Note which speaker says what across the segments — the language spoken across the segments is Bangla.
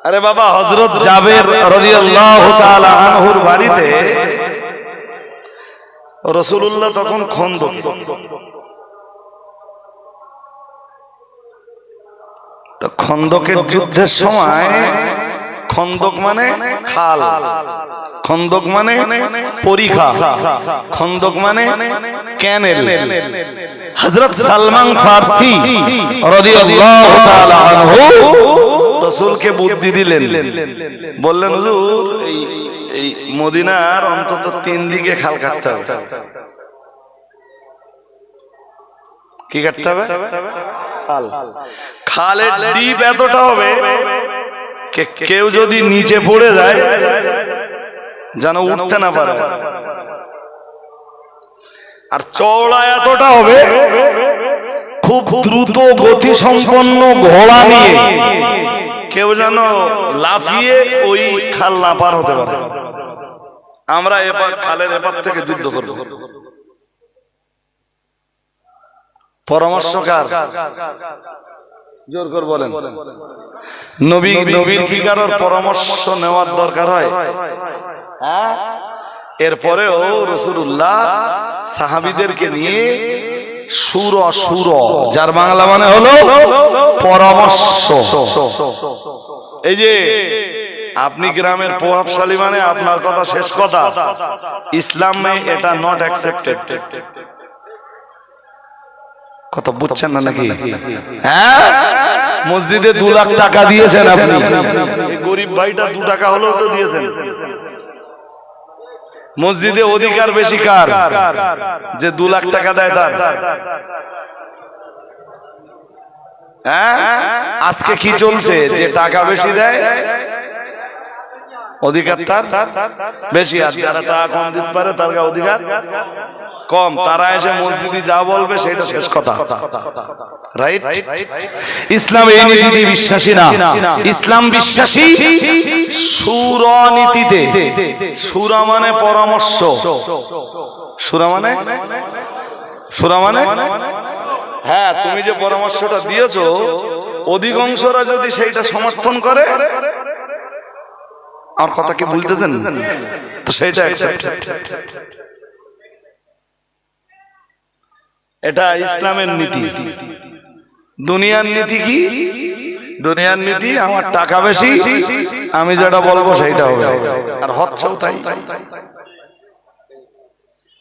Speaker 1: আরে বাবা, হযরত জাবের রাদিয়াল্লাহু তাআলা আনহুর বাড়িতে রাসূলুল্লাহ তখন খন্দক, তো খন্দকের যুদ্ধের সময়, খন্দক মানে খাল, খন্দক মানে পরিখা, খন্দক মানে ক্যানেল। হযরত সালমান ফারসি রাদিয়াল্লাহু তাআলা আনহু রাসূলকে বুদ্ধি দিলেন, বললেন হুজুর এই মদিনার অন্তত 3 দিকে খাল কাটতে হবে। কি কাটতে হবে? খাল। খালের ডিপ এতটা হবে কেউ যদি নিচে পড়ে যায় যেন উঠতে না পারে, আর চওড়া এতটা হবে খুব দ্রুত গতি সম্পন্ন ঘোড়া নিয়ে কেউ যেন লাফিয়ে ওই খাল না পার হতে পারে। আমরা এবার খালের এপার থেকে যুদ্ধ করব। পরামর্শকার জোর করে বলেন। নবীর কি কারোর পরামর্শ নেওয়ার দরকার হয়? হ্যাঁ। এরপরেও রাসূলুল্লাহ সাহাবীদেরকে নিয়ে সুর, যার বাংলা মানে হলো পরামর্শ। এই যে আপনি গ্রামের প্রভাবশালী মানে আপনার কথা শেষ কথা, ইসলামে এটা নট অ্যাকসেপ্টেড। কথা বুঝছেন না নাকি? হ্যাঁ, মসজিদে 2 লাখ টাকা দিয়েছেন আপনি, গরিব ভাইটা 2 টাকা হলেও তো দিয়েছেন। মসজিদে অধিকার বেশি কার? যে 2 লাখ টাকা দেয় তার। হ্যাঁ, আজকে কি চলছে? যে টাকা বেশি দেয় অধিকার তার বেশি, আর যারা টাকা কম দিতে পারে তার অধিকার কম। তারা এসে মসজিদে যা বলবে সেটা শেষ কথা, রাইট? ইসলাম এই নীতিতে বিশ্বাসী না। ইসলাম বিশ্বাসী সুরনীতিতে। সুরা মানে পরামর্শ, সুরা মানে হ্যাঁ, তুমি যে পরামর্শটা দিয়েছো অধিকাংশরা যদি সেইটা সমর্থন করে, আর কথা কি বুঝতেছেন? তো সেইটা অ্যাকসেপ্ট। এটা ইসলামের নীতি। দুনিয়ার নীতি কি? দুনিয়ার নীতি আমার টাকা বেশি, আমি যেটা বলবো সেইটা হবে, আর হচ্ছেও তাই।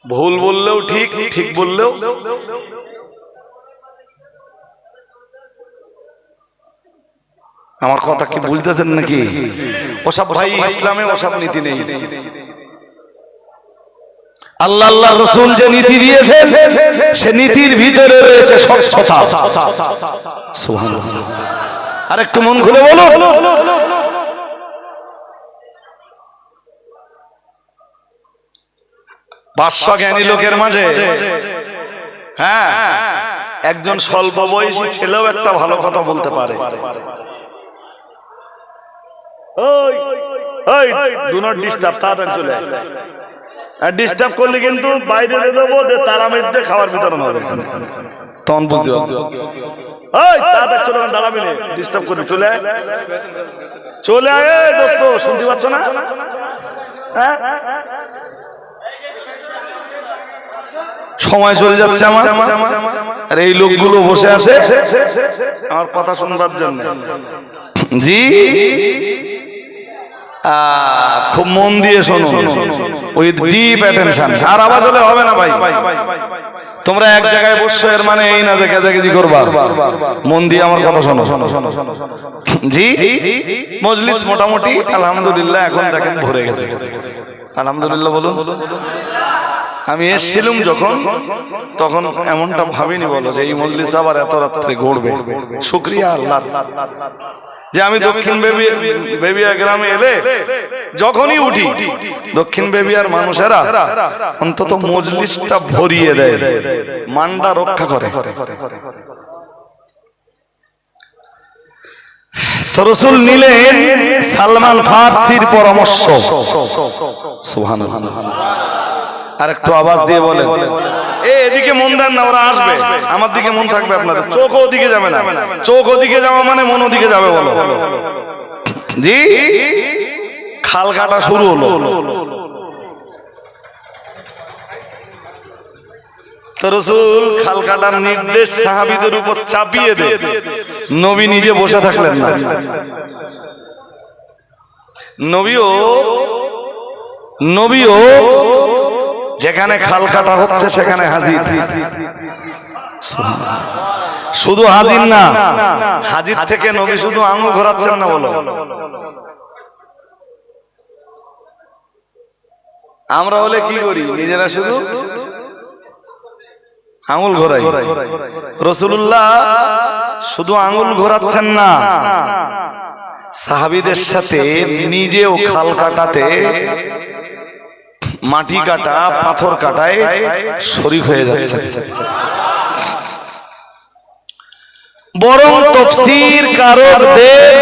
Speaker 1: ভুল বললেও ঠিক, ঠিক বললেও। আমার কথা কি বুঝতেছেন নাকি? ওসব ভাই ইসলামে ওসব নীতি নেই। আল্লাহ রাসূল যে নীতি দিয়েছেন সে নীতির ভিতরে রয়েছে স্বচ্ছতা। সুবহানাল্লাহ। আর একটু মন খুলে বলো। বাদশা জ্ঞানী লোকের মাঝে হ্যাঁ একজন স্বল্প বয়সী ছেলেও একটা ভালো কথা বলতে পারে। ডু নট ডিস্টার্ব, তাড়াতাড়ি চলে আয়। আর ডিস্টার্ব করলে কিন্তু বাইরে দিয়ে দেবো, তারা মধ্যে খাওয়ার বিতরণ হবে, তখন বুঝতে পারবে। তাড়াতাড়ি চলে, দাঁড়াবি না, ডিস্টার্ব করবি, চলে আয়, চলে আয় দোস্ত, শুনতে পাচ্ছ না? হ্যাঁ, সময় চলে যাচ্ছে আমার, আর এই লোকগুলো বসে আছে আমার কথা শুনবার জন্য। জি, খুব মন দিয়ে শোনো, উইথ ডিপ অ্যাটেনশন। আর আওয়াজ হলে হবে না ভাই। তোমরা এক জায়গায় বসছো এর মানে এই না যে গেজাগেজি করবা। মন দিয়ে আমার কথা শোনো। জি, মজলিস মোটামুটি আলহামদুলিল্লাহ এখন দেখেন ভরে গেছে। আলহামদুলিল্লাহ বলুন। আমি এসেছিলাম যখন, তখন এমনটা ভাবিনি বলো যে এই মজলিস আবার এত রাত্রে গড়বে। শুকরিয়া আল্লাহ যে আমি দক্ষিণ বেবিয়া গ্রামে এলে যখনই উঠি দক্ষিণ বেবিয়ার মানুষেরা অন্তত মজলিসটা ভরিয়ে দেয়, মানটা রক্ষা করে। তো রাসূল নিলেন সালমান ফারসির পরামর্শ। সুবহানাল্লাহ। আর একটু আওয়াজ দিয়ে বলেন, এদিকে মন দেন না, ওরা আসবে, আমার দিকে মন থাকবে আপনাদের। চোখ ওদিকে যাবে না, চোখ ওদিকে যাওয়া মানে মন ওদিকে যাবে। বলো জি খাল কাটা শুরু হলো। তো রাসূল খাল কাটার নির্দেশ সাহাবীদের উপর চাপিয়ে দেন, নবী নিজে বসে থাকলেন না। নবীও যেখানে খাল কাটা হচ্ছে সেখানে হাজির। শুধু হাজির না, হাজির থেকে নবী শুধু আঙুল ঘোরাচ্ছেন না। বলো আমরা হলে কি করি? নিজেরা শুধু আঙুল ঘোরাই। রাসূলুল্লাহ শুধু আঙুল ঘোরাচ্ছেন না, সাহাবীদের সাথে নিজেও খাল কাটাতে, মাটি কাটা, পাথর কাটায় শরীক হয়ে যাচ্ছেন। বরং তাফসীর কারকদের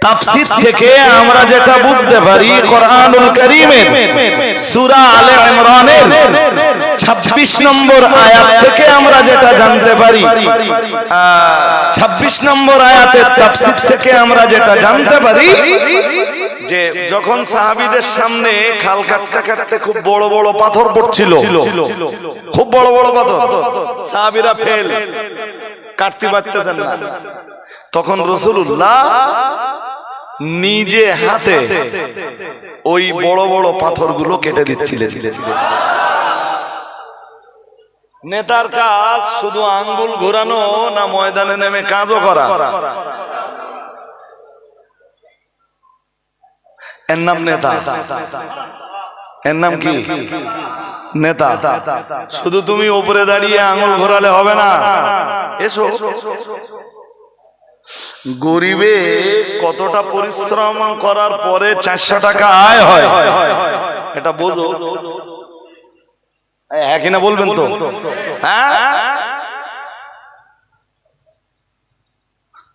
Speaker 1: তাফসীর থেকে আমরা যেটা বুঝতে পারি, কোরআনুল কারীমের সূরা আলে ইমরানের 26 নম্বর আয়াত থেকে আমরা যেটা জানতে পারি, 26 নম্বর আয়াতের তাফসীর থেকে আমরা যেটা জানতে পারি যে যখন সাহাবীদের সামনে খাল কাটতে কাটতে খুব বড় বড় পাথর পড়ছিল, খুব বড় বড় পাথর, সাহাবীরা ফেল কাটতে পারতেছেন না, তখন রাসূলুল্লাহ নিজে হাতে ওই বড় বড় পাথরগুলো কেটে দিচ্ছিলেন। নেতার কাজ শুধু আঙ্গুল ঘোরানো না ময়দানে নেমে কাজও করা? এর নাম নেতা। এর নাম কি? নেতা। শুধু তুমি উপরে দাঁড়িয়ে আঙ্গুল ঘোরালে হবে না। এসো, গরিবে কতটা পরিশ্রম করার পরে 400 টাকা আয় হয় এটা বোঝো। হ্যাঁ কিনা বলবেন তো? হ্যাঁ,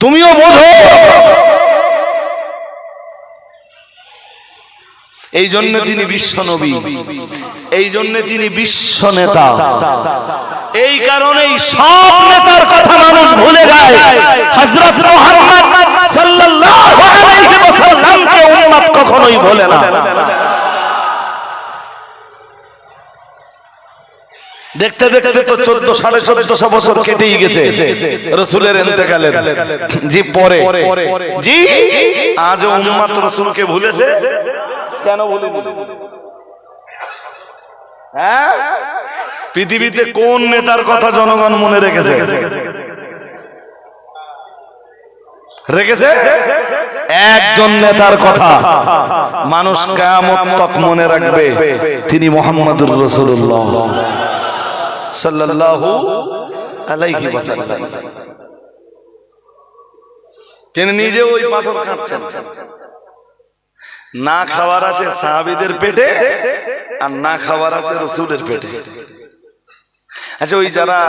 Speaker 1: তুমিও বোঝো। এই জন্য তিনি বিশ্ব নবী, এই জন্য তিনি বিশ্ব নেতা। এই কারণেই সব নেতার কথা মানুষ ভুলে যায়, হযরত মুহাম্মদ সাল্লাল্লাহু আলাইহি ওয়াসাল্লামকে উম্মত কখনোই ভোলে না। দেখতে দেখতে তো 1400-1450 বছর কেটেই গেছে রাসূলের ইন্তেকালের। জি পরে জি আজ উম্মত রাসূলকে ভুলেছে। কেন ভুলেনি? হ্যাঁ, পৃথিবীতে কোন নেতার কথা জনগণ মনে রেখেছে? রেখেছে একজন নেতার কথা মানুষ কিয়ামত তক মনে রাখবে, তিনি মুহাম্মদুর রাসূলুল্লাহ সাল্লাল্লাহু আলাইহি ওয়াসাল্লাম। তিনি নিজে ওই পাথর কাটছেন। না খাবার আছে সাহাবীদের পেটে, আর না খাবার আছে রাসূলের পেটে। আচ্ছা, ওই যারা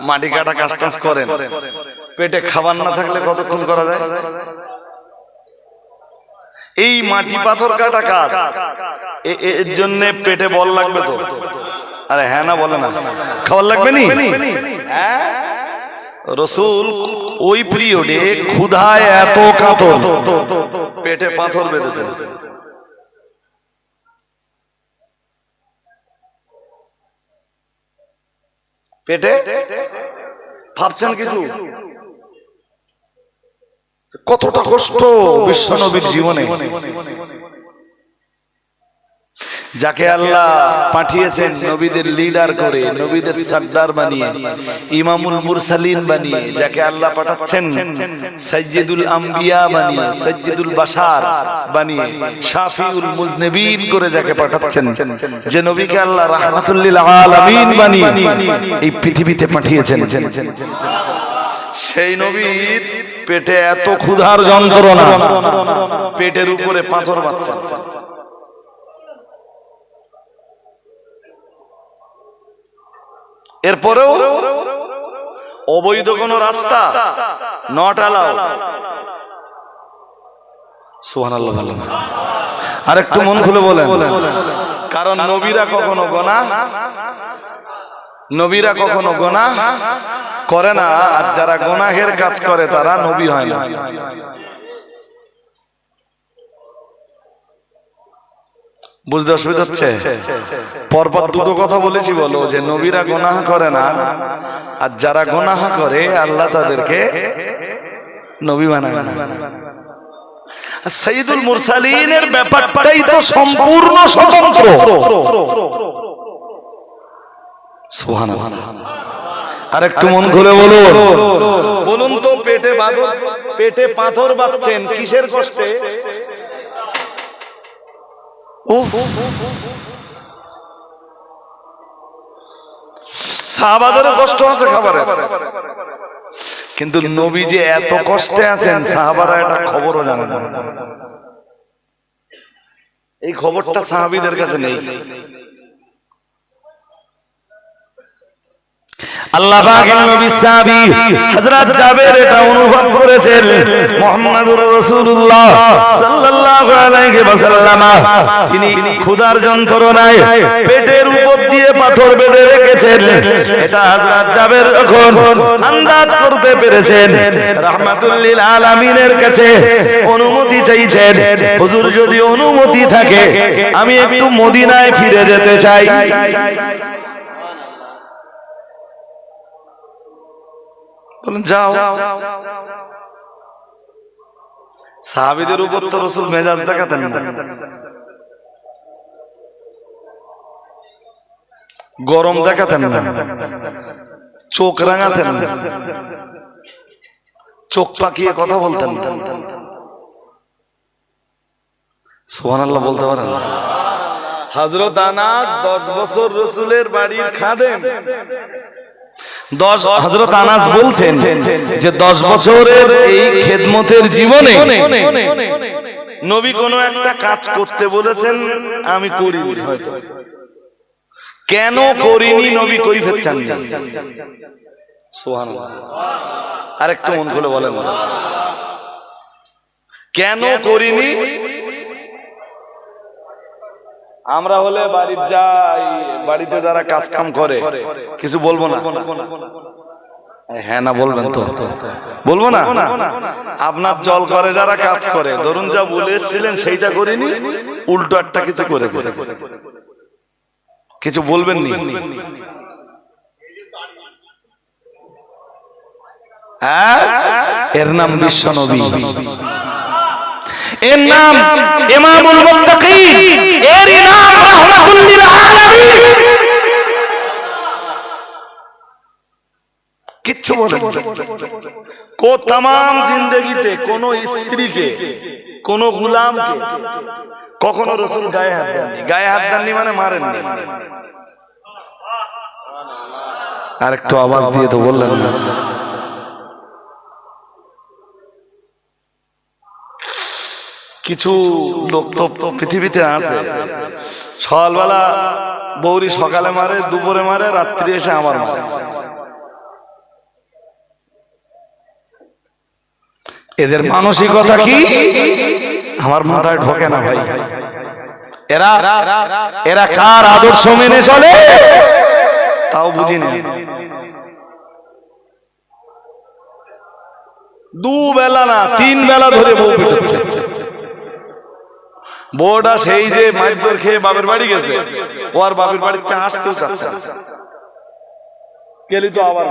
Speaker 1: মাটি কাটা কাজ টাজ করেন, পেটে খাবার না থাকলে কতক্ষণ করা যায়? এই মাটি পাথর কাটা কাজ, এর জন্য পেটে বল লাগবে তো? আরে হ্যাঁ না বলে না? খাবার লাগবে নি? রাসূল ওই পিরিয়ডে ক্ষুধায় এত কাতর, পেটে পাথর বেঁধেছেন। পেটে ভাবছেন কিছু? কতটা কষ্ট বিশ্ব নবীর জীবনে। যাকে আল্লাহ পাঠিয়েছেন নবীদের লিডার করে, নবীদের সর্দার বানিয়ে, ইমামুল মুরসালিন বানিয়ে, যাকে আল্লাহ পাঠাচ্ছেন সাইয়্যিদুল আম্বিয়া বানিয়ে, সাইয়্যিদুল বাশার বানিয়ে, শাফিউল মুজনিবিন করে যাকে পাঠাচ্ছেন, যে নবীকে আল্লাহ রাহমাতুল লিল আলামিন বানিয়ে এই পৃথিবীতে পাঠিয়েছেন, সেই নবীর পেটে এত ক্ষুধার যন্ত্রণা, পেটের উপরে পাথর বাচ্চা। এরপরেও অবৈধ কোন রাস্তা নট অ্যালাউ। সুবহানাল্লাহ। ভালো, আর একটু মন খুলে বলেন। কারণ নবীরা কখনো গুনাহ করে না, আর যারা গুনাহের কাজ করে তারা নবী হয় না। বুঝতে অসুবিধা হচ্ছে? পরপর দুটো কথা বলেছি, বলো যে নবীরা গুনাহ করে না, আর যারা গুনাহ করে আল্লাহ তাদেরকে নবী বানায় না। সাইয়্যিদুল মুরসালিনের ব্যাপারটাই তো সম্পূর্ণ স্বতন্ত্র। সুবহানাল্লাহ। আর একটু মন খুলে বলুন, বলুন তো, পেটে পাথর বাঁধছেন কিসের কষ্টে? সাহাবাদের কষ্ট আছে খাবারে, কিন্তু নবী যে এত কষ্টে আছেন সাহাবারা এটা খবরও জানেন না। এই খবরটা সাহাবীদের কাছে নেই। আল্লাহ পাকের নবী সাহাবী হযরত জাবের এটা অনুভব করেছেন, মুহাম্মদুর রাসূলুল্লাহ সাল্লাল্লাহু আলাইহি ওয়াসাল্লাম তিনি ক্ষুধার যন্ত্রণায় পেটের উপর দিয়ে পাথর বেঁধে রেখেছেন। এটা হযরত জাবের যখন আন্দাজ করতে পেরেছেন, রাহমাতুল লিল আলামিনের কাছে অনুমতি চাইছেন, হুজুর যদি অনুমতি থাকে আমি একটু মদিনায় ফিরে যেতে চাই। যাও। সাহাবীদের উপর তো রাসূল মেজাজ দেখাতেন না, গরম দেখাতেন না, চোখ রাঙাতেন না, চোখ পাকিয়ে কথা বলতেন না। সুবহানাল্লাহ বলতে পারেন? হযরত আনাস 10 বছর রাসূলের বাড়ির খাদেম। হযরত আনাস বলছেন যে 10 বছরের এই খেদমতের জীবনে নবী কোনো একটা কাজ করতে বলেছেন, আমি করিনি। হয়তো কেন করিনি নবী কৈফিয়ত চান। সুবহানাল্লাহ। আরেকটু মন খুলে বলেন, কেন করিনি? আমরা হলে বাড়ির যাই, বাড়িতে যারা কাজ কাম করে কিছু বলবো না? হ্যাঁ না বলবেন তো? বলবো না? আপনার জল করে যারা কাজ করে, ধরুন যা বলে এসেছিলেন সেইটা করিনি, উল্টো একটা কিছু করেছে, কিছু বলবেন নি? হ্যাঁ, এর নাম বিশ্বনবী, এর নাম ইমামুল মুত্তাকিন, এর নাম রাহমাতুল লিল আলামিন। কিচ্ছু বলেন কো तमाम জিন্দেগিতে কোন স্ত্রীকে, কোন গোলামকে কখনো রাসূল গায়ে হাত দেননি। গায়ে হাত দেননি মানে মারেননি। আর একটু আওয়াজ দিয়ে তো বললেন না। কিছু লোক তো পৃথিবীতে আছে, সকালবেলা বৌরি সকালে মারে, দুপুরে মারে, রাত্রি এসে আমার মারে। এদের মানসিকতা কি আমার মাথায় ঢোকে না ভাই। এরা কার আদর্শ মেনে চলে তাও বুঝি না। দুবেলা না 3 বেলা ধরে বউ পিটাচ্ছে। বউটা সেই যে মাইদর খেয়ে বাপের বাড়ি গেছে, ও আর বাপের বাড়িতে আসতেও চাচ্ছে না। গেলি তো আবার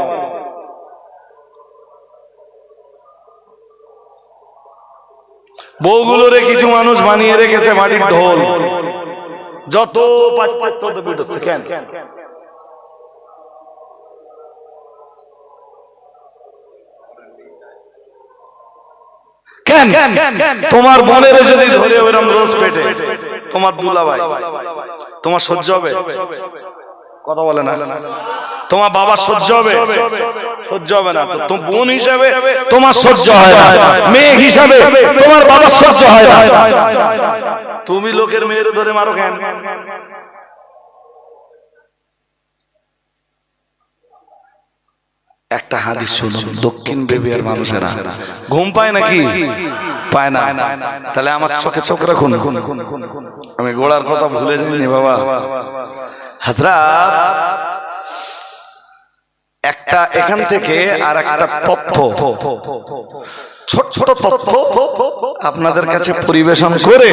Speaker 1: বউগুলোরে কিছু মানুষ বানিয়ে রেখেছে মাটির ঢোল, যত পাচ্ছে তত পিটাচ্ছে। কেন? কেন? তোমার বোনের যদি ধরে ওরকম রোজ পেটে, তোমার দুলাভাই, তোমার সহ্য হবে? কথা বলে না। তোমার বাবা সহ্য হবে? সহ্য হবে না। তো বোন হিসাবে তোমার সহ্য হয় না, মেয়ে হিসাবে তোমার বাবার সহ্য হয় না। তুমি লোকের মেয়ের ধরে মারো কেন? একটা হাদিস শুনুন, দক্ষিণ বেবিয়ার মানুষেরা ঘুম পায় নাকি? পায় না। তাহলে আমার চোখে চোখ রাখুন, আমি গোড়ার কথা ভুলে যাইনি বাবা। হযরত একটা এখান থেকে আর একটা তথ্য, ছোট ছোট তথ্য আপনাদের কাছে পরিবেশন করে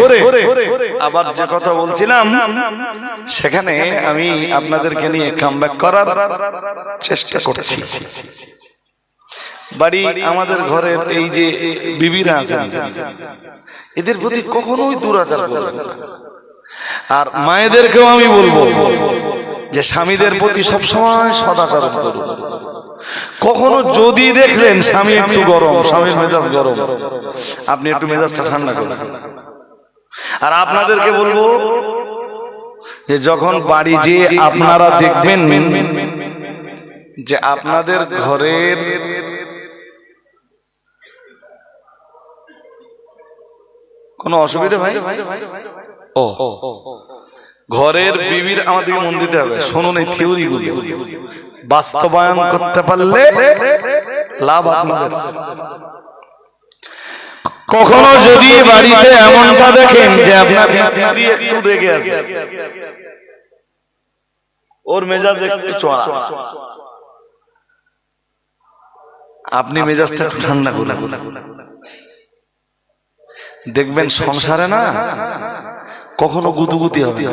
Speaker 1: আবার যে কথা বলছিলাম সেখানে আমি আপনাদেরকে নিয়ে কামব্যাক করার চেষ্টা করছি। বাড়ি আমাদের ঘরের এই যে বিবিরা আছেন এদের প্রতি কখনোই দুরাচার করবেন না। আর মায়েদেরকেও আমি বলবো যে স্বামীদের প্রতি সবসময় সদাচার করুন। কখনো যদি দেখলেন স্বামী একটু গরম, স্বামীর মেজাজ গরম, আপনি একটু মেজাজটা ঠান্ডা করুন। আর আপনাদেরকে বলবো যে যখন বাড়ি যে আপনারা দেখবেন যে আপনাদের ঘরের কোনো অসুবিধা ভাই ও ঘরের বিবির আমাদেরকে মন দিতে হবে। শুনুন এই থিওরি গুলি বাস্তবায়ন করতে পারলে লাভ আপনাদের। কখনো যদি বাড়িতে এমনটা দেখেন যে আপনার স্ত্রী একটু রেগে আছে, ওর মেজাজ একটু চড়া, আপনি মেজাজটা একটু ঠান্ডা করুন, দেখবেন সংসারে না কখনো গুদুগুতি হবে।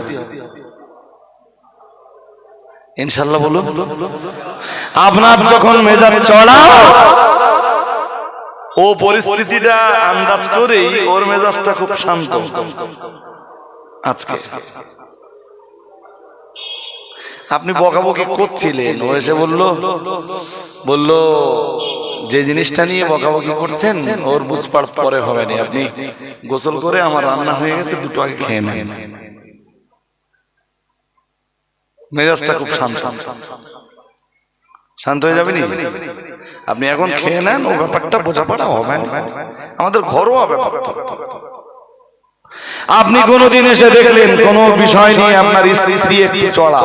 Speaker 1: ইনশাআল্লাহ বলুন। আপনার যখন মেজাজ চড়া, ও পরিস্থিতিটা আন্দাজ করেই ওর মেজাজটা খুব শান্ত। আজকে আপনি বকাবকি করছিলেন, ও এসে বলল যে জিনিসটা নিয়ে বকাবকি করছেন ওর বুঝপাড় পরে হবে না, আপনি গোসল করে আমার রান্না হয়ে গেছে দুটো আগে খেয়ে নেন। মেজাজটা খুব শান্ত শান্ত হয়ে যাবে নি? আপনি এখন খেয়ে নেন, ও ব্যাপারটা বোঝাপড়া হবে না, আমাদের ঘরোয়া ব্যাপার। আপনি কোনোদিন এসে দেখলেন কোন বিষয় নিয়ে আপনার স্ত্রী একটু চড়া,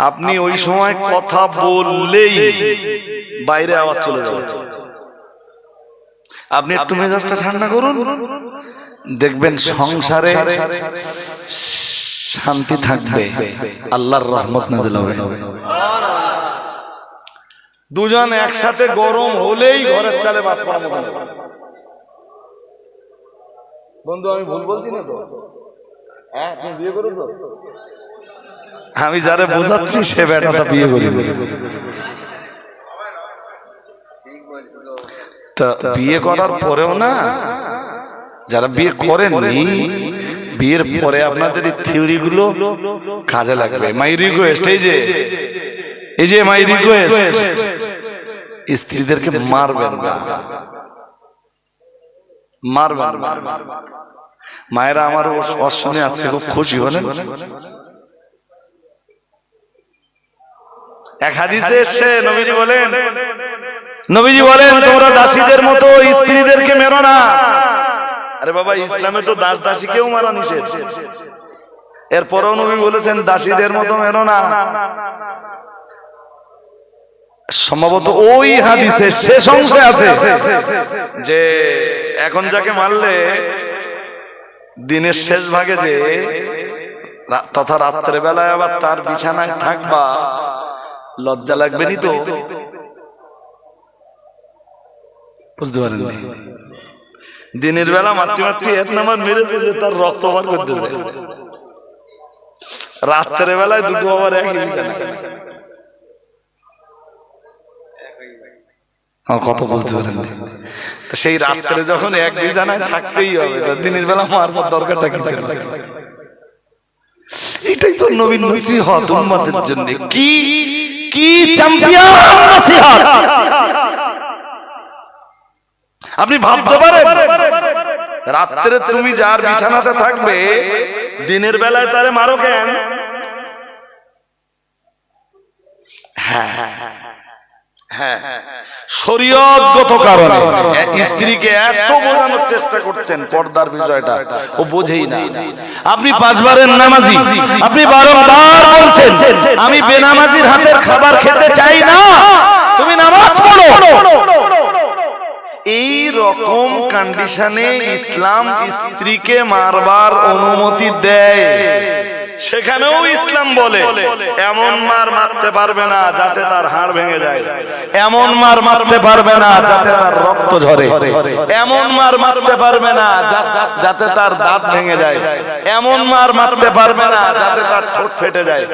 Speaker 1: আপনি ওই সময় কথা বললেই বাইরে আওয়াজ চলে যাবে। আপনি একটু মেজাজটা ঠান্ডা করুন, দেখবেন সংসারে শান্তি থাকবে, আল্লাহর রহমত নাযিল হবে। দুজন একসাথে গরম হলেই ঘরের চালে বাস করার মতো। বন্ধু আমি ভুল বলছি না তো? হ্যাঁ, তুমি বিয়ে করেছো? আমি যারে বোঝাচ্ছি সে বেটাটা বিয়ে করি। তা বিয়ে করার পরেও না, যারা বিয়ে করেননি, বিয়ের পরে আপনাদের এই থিওরি গুলো কাজে লাগবে। মাই রিকোয়েস্ট, এই যে মাই রিকোয়েস্ট, স্ত্রীদেরকে মারবেন না, মারবেন না। মায়েরা আমার শুনে আজকে খুব খুশি হলেন। এক হাদিসে এসেছে নবীজি বলেন তোমরা দাসীদের মতো স্ত্রীদেরকে মেরো না। আরে বাবা, ইসলামে তো দাস দাসীকেও মারা নিষেধ। এরপরও নবী বলেছেন দাসীদের মতো মেরো না। সম্ভবত ওই হাদিসের শেষ অংশে আছে যে এখন যাকে মারলে দিনের শেষ ভাগে যে তথা রাত্রে বেলায় আবার তার বিছানায় থাকবা, লজ্জা লাগবে নি তো? বুঝতে পারেন? দিনের বেলা মাতৃ এক নাম্বার মেরেছে যে তার রক্ত বার করতে যায়, রাত্রে বেলায় দুটো আবার একই বিছানায়। কত বুঝতে পারেন? তো সেই রাত্রে যখন এক বিছানায় থাকতেই হবে, দিনের বেলা মারবার দরকারটা কি? এটাই তো নবীর নসিহত উম্মতের জন্য। কি কি চ্যাম্পিয়ন নসিহত! আপনি ভাবতে পারেন রাত্রে তুমি যার বিছানাতে থাকবে দিনের বেলায় তারে মারো কেন? হ্যাঁ হ্যাঁ, শরীয়তগত কারণে স্ত্রীকে এত বোঝানোর চেষ্টা করছেন পর্দার বিষয়টা, ও বোঝেই না। আপনি 5 বারের নামাজি, আপনি বারংবার বলছেন আমি বেনামাজির হাতের খাবার খেতে চাই না, তুমি নামাজ পড়ো। এই রকম কন্ডিশনে ইসলাম স্ত্রীকে মারবার অনুমতি দেয়। সেখানেও ইসলাম বলে এমন মার মারতে পারবে না যাতে তার হাড় ভেঙে যায়, এমন মার মারতে পারবে না যাতে তার রক্ত ঝরে, এমন মার মারতে পারবে না যাতে তার দাঁত ভেঙে যায়, এমন মার মারতে পারবে না যাতে তার ঠোঁট ফেটে যায়,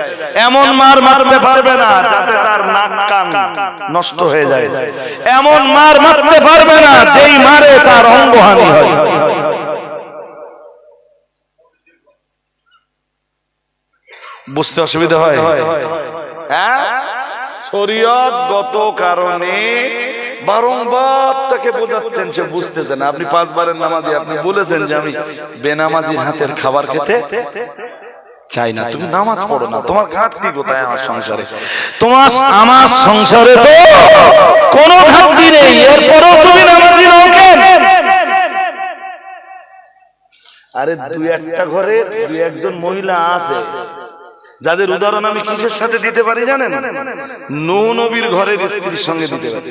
Speaker 1: এমন মার মারতে পারবে না যাতে তার নাক কান নষ্ট হয়ে যায়, এমন মার মারতে পারবে না যেই মারে তার অঙ্গহানি হয়। বুঝতে অসুবিধা হয়? হ্যাঁ, শরীয়তগত কারণে বারংবার তাকে বোঝাচ্ছেন, সে বুঝতেছে না। আপনি 5 বারের নামাজি, আপনি বলেছেন যে আমি বেনামাজির হাতের খাবার খেতে চাই না, তুমি নামাজ পড়ো না, তোমার ঘাটতি কোথায় আমার সংসারে? তোমার আমার সংসারে তো কোনো ঘাটতি নেই, এরপরেও তুমি নামাজি নও কেন? আরে 2-1টা ঘরে 2-1জন মহিলা আছে যাদের উদাহরণ আমি কিসের সাথে দিতে পারি জানেন? নূহ নবীর ঘরের স্ত্রীর সঙ্গে দিতে পারি।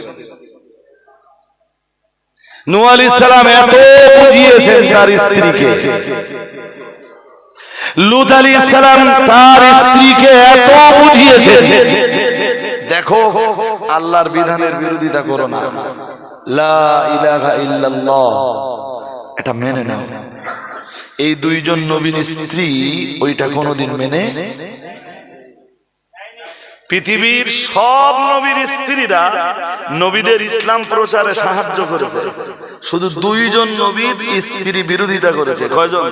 Speaker 1: নূহ আলাইহিস সালাম এত বুঝিয়েছেন তার স্ত্রীকে, লূত আলাইহিস সালাম তার স্ত্রীকে এত বুঝিয়েছেন, দেখো আল্লাহর বিধানের বিরোধিতা করো না, লা ইলাহা ইল্লাল্লাহ এটা মেনে নাও। এই 2জন নবীর স্ত্রী ওইটা কোনোদিন মেনে, পৃথিবীর সব নবীর স্ত্রীরা নবীদের ইসলাম প্রচারে সাহায্য করেছে, শুধু 2জন নবীর স্ত্রী বিরোধিতা করেছে। কয়জন?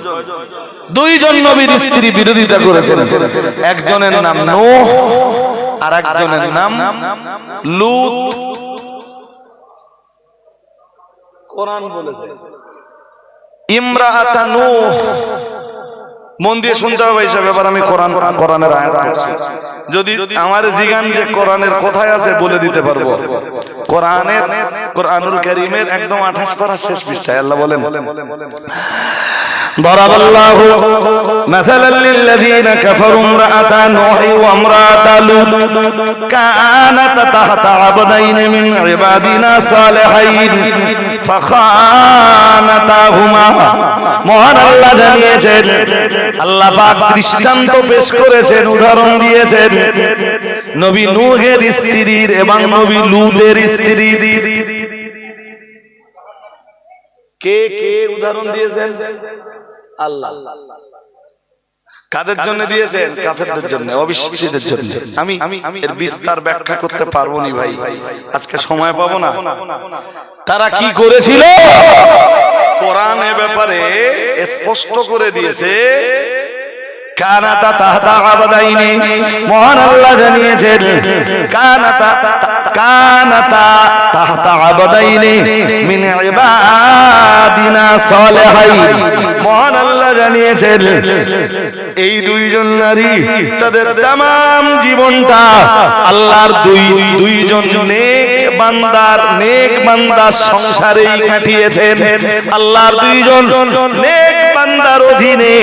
Speaker 1: 2জন নবীর স্ত্রী বিরোধিতা করেছেন। একজনের নাম নূহ আর একজনের নাম লূত। কোরআন বলেছে ইমরাআতা নূহ। মন দিয়ে শুনতে হবে এইসব ব্যাপার। আমি কোরআনের আয়াত পড়ছি, যদি আমার জিগান যে কোরআনের কোথায় আছে বলে দিতে পারবো। কোরআনুল কারীমের একদম 28 পারা শেষ পৃষ্ঠায় আল্লাহ বলেন, ضرب الله مثلا للذين كفروا امرأة نوح وامرأة لوط كانتا تحت عبدين من عبادنا صالحين فخانتاهما। মহান আল্লাহ জানিয়েছেন, আল্লাহ পাক দৃষ্টান্ত পেশ করেছেন, উদাহরণ দিয়েছেন নবী নূহের স্ত্রীর এবং নবী লূতের স্ত্রীর। কে কে উদাহরণ দিয়েছেন? আল্লাহ। কাদের জন্য দিয়েছেন? কাফেরদের জন্য, অবিশ্বাসীদের জন্য। আমি এর বিস্তার ব্যাখ্যা করতে পারবো না ভাই, আজকে সময় পাবো না। তারা কি করেছিল কোরআন এ ব্যাপারে স্পষ্ট করে দিয়েছে। কানাতা তাহতা আবাদাইনি, মহান আল্লাহ জানিয়েছেন কানাতা তাহতা আবাদাইনি মিন ইবাদিনা সালিহাইন। মহান আল্লাহ জানিয়েছেন এই 2জন নারী তাদের तमाम জীবনটা আল্লাহর 2জন নেক বান্দার সংসারেই কাটিয়েছেন। আল্লাহর 2জন নেক বান্দার অধীনে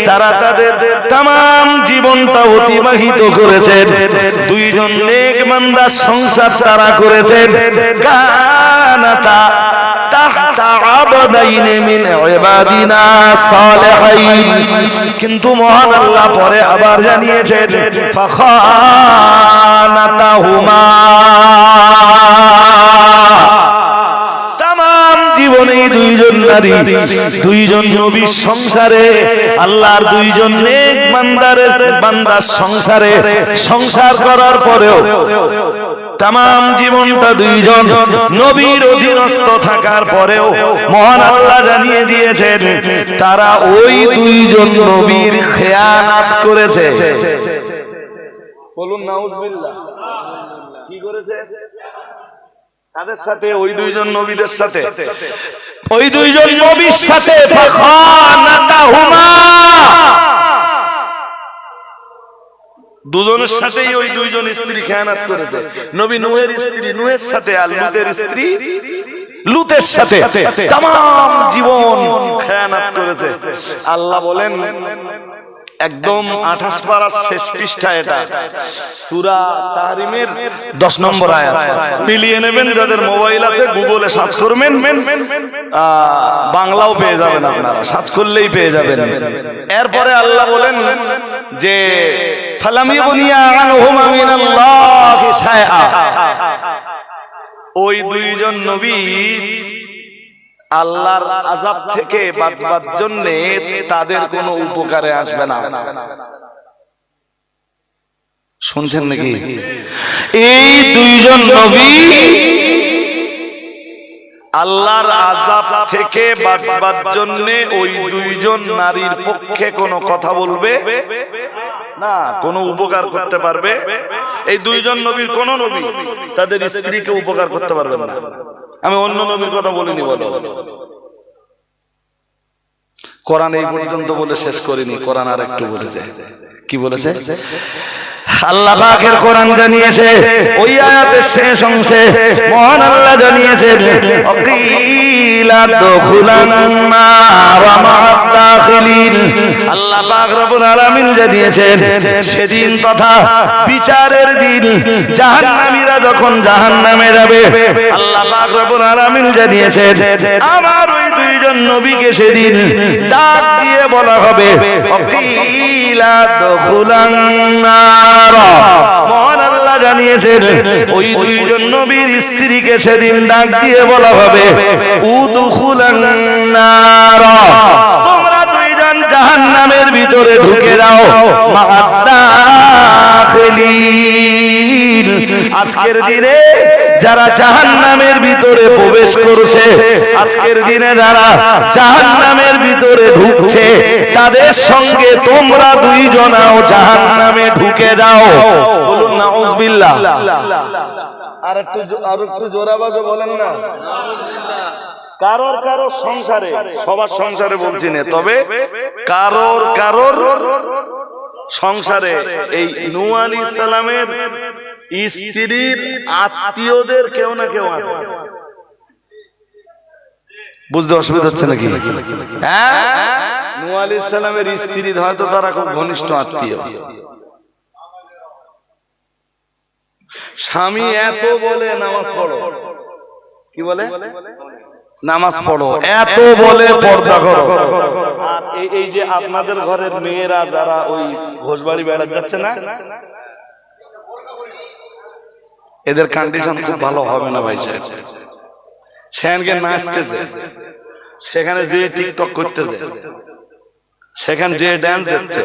Speaker 1: তারা তাদের तमाम জীবনটা অতিবাহিত করেছেন। 2জন নেক বান্দার সংসার তারা করেছেন। কানাতা তাহতা আবদাইন মিন ইবাদিনা সালিহাইন। কিন্তু মহান আল্লাহ পরে আবার জানিয়েছেন ফাখানাতাহুমা। জীবনে 2জন নারী 2জন নবীর সংসারে, আল্লাহর 2জন নেক বান্দার সংসারে সংসার করার পরেও तमाम জীবনটা 2জন নবীর অধীনস্থ থাকার পরেও মহান আল্লাহ জানিয়ে দিয়েছেন তারা ওই 2জন নবীর খেয়ানত করেছে। বলুন নাউজুবিল্লাহ। কি করেছে? তাদের সাথে, ওই 2জন নবীদের সাথে, ওই 2জন নবীর সাথে ফাখানাতাহুমা। দুজনের সাথেই ওই 2জন স্ত্রী খেয়ানত করেছে। নবী নূহের স্ত্রী নূহের সাথে আর লূতের স্ত্রী লূতের সাথে तमाम জীবন খেয়ানত করেছে। আল্লাহ বলেন একদম 28 পারার শেষ পৃষ্ঠা, এটা সূরা তাহরিমের 10 নম্বর আয়াত। মিলিয়ে নেবেন, যাদের মোবাইল আছে গুগলে সার্চ করবেন। বাংলাও পেয়ে যাবেন, আপনারা সার্চ করলেই পেয়ে যাবেন। এরপরে আল্লাহ বলেন যে ফালাম ইউগনিয়া আনহুমা মিনাল্লাহি শাইআ, ওই দুইজন নবী আল্লাহর আযাব থেকে বাঁচবার জন্য তাদের কোনো উপকারে আসবে না। শুনছেন নাকি? এই দুইজন নবী আল্লাহর আযাব থেকে বাঁচবার জন্য ওই দুইজন নারীর পক্ষে কোনো কথা বলবে না, কোনো উপকার করতে পারবে। এই দুইজন নবীর কোন নবী তাদের স্ত্রীকে উপকার করতে পারবেন না। আমি অন্য নবীর কথা বলিনি, বলো। কোরআন এই পর্যন্ত বলে শেষ করিনি, কোরআন আর একটু বলেছে। কি বলেছে? আল্লাহ পাকের কোরআন জানিয়েছে, ওই আয়াতের শেষ অংশে মহান আল্লাহ জানিয়েছেন অকিলা দুখুলান নার মা'আদ দাখিলিন। আল্লাহ পাক রব্বুল আলামিন জানিয়েছেন সেদিন তথা বিচারের দিন জাহান্নামীরা যখন জাহান্নামে যাবে, আল্লাহ পাক রব্বুল আলামিন জানিয়েছেন আমার ওই দুইজন নবীকে সেদিন ডাক দিয়ে বলা হবে অকিলা দুখুলান নার। মহান আল্লাহ জানিয়েছেন ওই দুইজন নবীর স্ত্রীকে সেদিন ডাক দিয়ে বলা হবে উদখুলান নার, তোমরা দুইজন জাহান্নামের ভিতরে ঢুকে যাও মা'আদ দাখিলিন। আজকের দিনে যারা জাহান্নামের ভিতরে প্রবেশ করছে, আজকের দিনে যারা জাহান্নামের ভিতরে ঢুকছে, তাদের সঙ্গে তোমরা দুইজনাও জাহান্নামে ঢুকে যাও। বলুন নাউযুবিল্লাহ। আর একটু জোরে আওয়াজে বলেন না। কারোর কারোর সংসারে, সবার সংসারে বলছি না, তবে কারোর কারোর সংসারে এই নূহ আলাইহিস সালামের স্ত্রীর আত্মীয়দের কেউ না কেউ আছে। বুঝতে অসুবিধা হচ্ছে নাকি? হ্যাঁ, নূহ আলাইহিস সালামের স্ত্রীর হয়তো তারা খুব ঘনিষ্ঠ আত্মীয়। স্বামী এত বলে নামাজ পড়ো, কি বলে? নামাজ পড়ো, এত বলে পর্দা করো। আর এই যে আপনাদের ঘরের মেয়েরা যারা ওই ঘোষবাড়ি বেড়াতে যাচ্ছে না, এদের কন্ডিশন খুব ভালো হবে না ভাই সাহেব। সেখানে নাচতেছে, সেখানে যে টিকটক করতেছে, সেখানে যে ড্যান্স দিচ্ছে,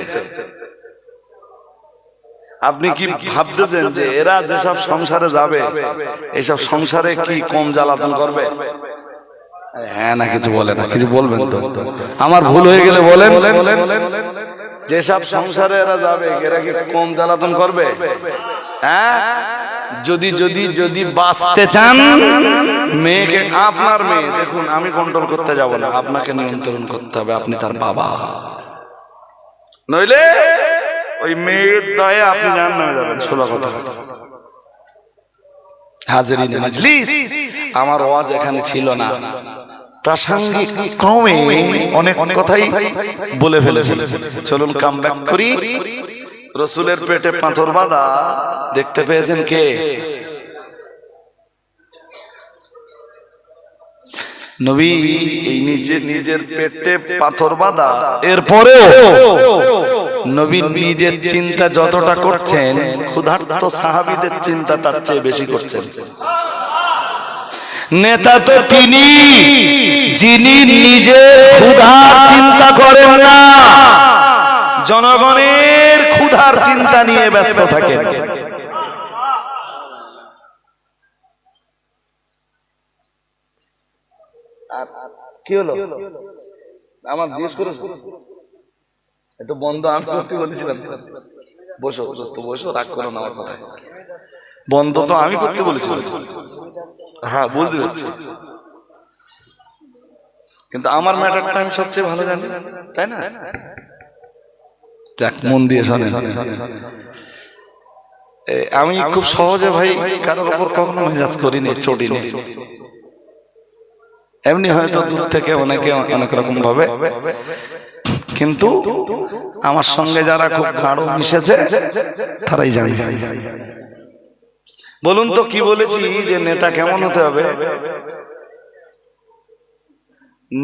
Speaker 1: আপনি কি ভাবতেছেন যে এরা যেসব সংসারে যাবে, এইসব সংসারে কি কম জ্বালাতন করবে? হ্যাঁ না, কিছু বলে না, কিছু বলবেন তো? আমার ভুল হয়ে গেলে বলেন। যেসব সংসারে এরা যাবে, এরা কি কম জ্বালাতন করবে? হ্যাঁ, যদি যদি যদি বাঁচতে চান, মেয়েকে, আপনার মেয়ে দেখুন, আমি কন্ট্রোল করতে যাব না, আপনাকে নিয়ন্ত্রণ করতে হবে, আপনি তার বাবা। নইলে ওই মেয়ের দায়ে আপনি জাহান্নামে যাবেন। ষোলো কথা। হাজিরিন মাজলিস, আমার ওয়াজ এখানে ছিল না, প্রাসঙ্গিক ক্রমে অনেক কথাই বলে ফেলেছি। চলুন কাম ব্যাক করি। রসুলের পেটে পাথর বাঁধা দেখতে পেয়েছেন কে? নবী এই নিজের পেটে পাথর বাঁধা, এরপরেও নবী নিজের চিন্তা যতটা করছেন, ক্ষুধার্ত সাহাবীদের চিন্তা তার চেয়ে বেশি করছেন। নেতা তো তিনি যিনি নিজের ক্ষুধার চিন্তা করেন না, জনগণের ক্ষুধার চিন্তা নিয়ে ব্যস্ত থাকেন। কি হলো? আমার জিজ্ঞেস করেছো? এত বন্ধ আমি করতে বলেছিলাম। বসো দোস্ত, বসো, রাগ করো না আমার কথা। বন্ধ তো আমি করতে বলেছিলাম। হ্যাঁ, বুঝতে পারছি, কিন্তু আমার ম্যাটারটা আমি সবচেয়ে ভালো জানি, তাই না? যাক, মন দিয়ে শোনেন। আমি খুব সহজে ভাই কারোর উপর কখনো মেজাজ করিনি, চটিনি। এমনি হয়তো দূর থেকে অনেকে অনেক রকম ভাবে, কিন্তু আমার সঙ্গে যারা খুব গাঢ় মিশেছে তারাই জানে। বলুন তো কি বলেছি যে নেতা কেমন হতে হবে?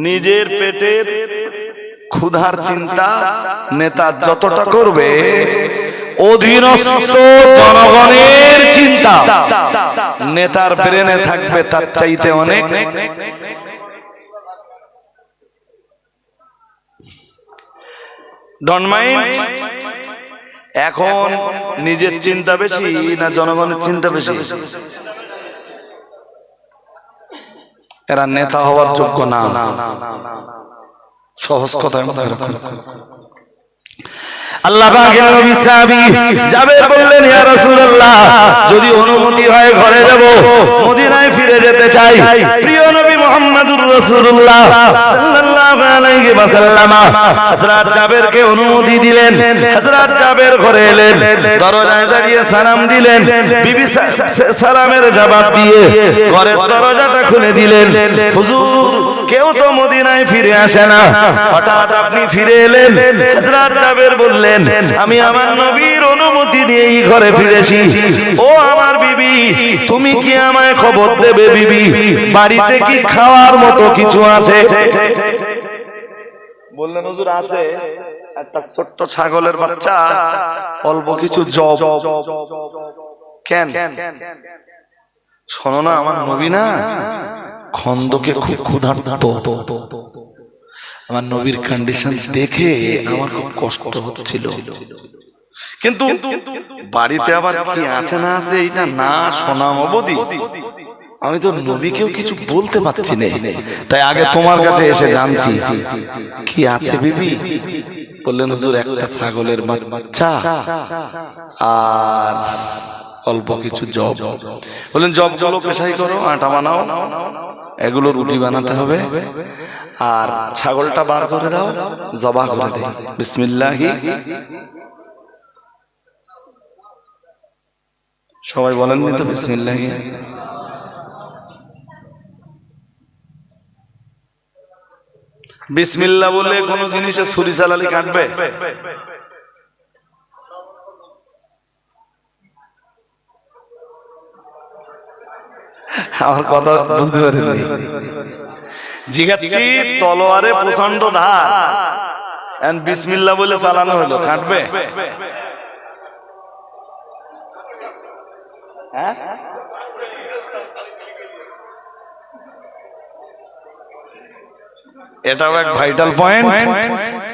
Speaker 1: নিজের পেটের ক্ষুধার চিন্তা নেতা যতটা করবে, অধীনস্থ জনগণের চিন্তা নেতার ব্রেনে থাকবে তার চাইতে অনেক। Don't mind. এখন নিজের চিন্তা বেশি না জনগণের চিন্তা বেশি? এরা নেতা হওয়ার যোগ্য না। সহজ কথায় মনে রাখুন। আল্লাহ পাকের নবী সাহাবী জাবের বললেন, ইয়া রাসূলুল্লাহ, যদি অনুমতি হয় ঘরে যাব, মদিনায় ফিরে যেতে চাই। প্রিয় নবী মুহাম্মদুর রাসূলুল্লাহ সাল্লাল্লাহু আলাইহি ওয়াসাল্লাম হযরত জাবেরকে অনুমতি দিলেন। হযরত জাবের ঘরে এলেন, দরজায় দাঁড়িয়ে সালাম দিলেন। বিবি সালামের জবাব দিয়ে ঘরের দরজাটা খুলে দিলেন। হুজুর, কেউ তো মদিনায় ফিরে আসে না, হঠাৎ আপনি ফিরে এলেন। হযরত জাবের বললেন, আমি আমার নবীর অনুমতি নিয়েই ঘরে ফিরেছি। ও আমার বিবি, তুমি কি আমায় খবর দেবে বিবি, বাড়িতে কি খাওয়ার মতো কিছু আছে? বললেন, হুজুর আছে, একটা ছোট্ট ছাগলের বাচ্চা, অল্প কিছু জব। কেন? শোনো না, আমার নবী না খন্দকে খুব ক্ষুধার্ত। আমার নবীর কন্ডিশন দেখে আমার খুব কষ্ট হচ্ছিল, কিন্তু বাড়িতে আবার কি আছে না আছে এটা না শোনাম অবধি আমি তো নবীকেও কিছু বলতে পারছি না। তাই আগে তোমার কাছে এসে জানছি কি আছে বিবি। বললেন, হুজুর একটা ছাগলের বাচ্চা আর অল্প কিছু জব। বললেন, জবগুলো পেশাই করো, আটা বানাও, এগুলো রুটি বানাতে হবে, আর ছাগলটা বার করে দাও, জবাহ করে দেই। বিসমিল্লাহি। সবাই বলেননি তো বিসমিল্লাহি? বিসমিল্লাহ বলে কোন জিনিসে ছুরি চালালে কাটবে? আমার কথা বুঝতে পারেননি? জিজ্ঞাসি তলোয়ারে প্রচন্ড ধার, বিসমিল্লাহ বলে চালানো হলো, কাটবে? এটাও এক ভাইটাল পয়েন্ট।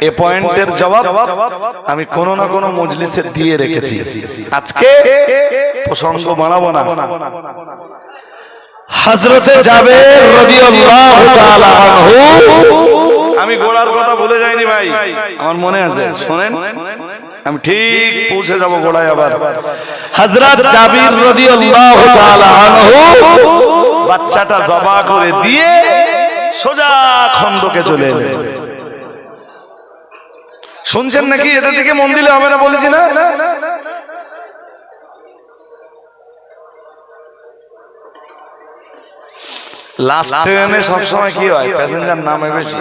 Speaker 1: এ পয়েন্টের জবাব আমি কোনো না কোনো মজলিসে দিয়ে রেখেছি, আজকে প্রসঙ্গ বাড়াবো না। হযরতে জাবের রাদিয়াল্লাহু তাআলা আনহু, আমি গোড়ার কথা ভুলে যাইনি ভাই, আমার মনে আছে, শুনেন, আমি ঠিক পৌঁছে যাব গোড়ায় আবার। হযরত জাবির রাদিয়াল্লাহু তাআলা আনহু বাচ্চাটা জবাহ করে দিয়ে সোজা খন্দকে চলে এলেন। শুনছেন নাকি? এদের দিকে মন দিলে হবে না বলেছি না? লাস্ট ট্রেনে সবসময় কি হয়, প্যাসেঞ্জার নামে বেশি,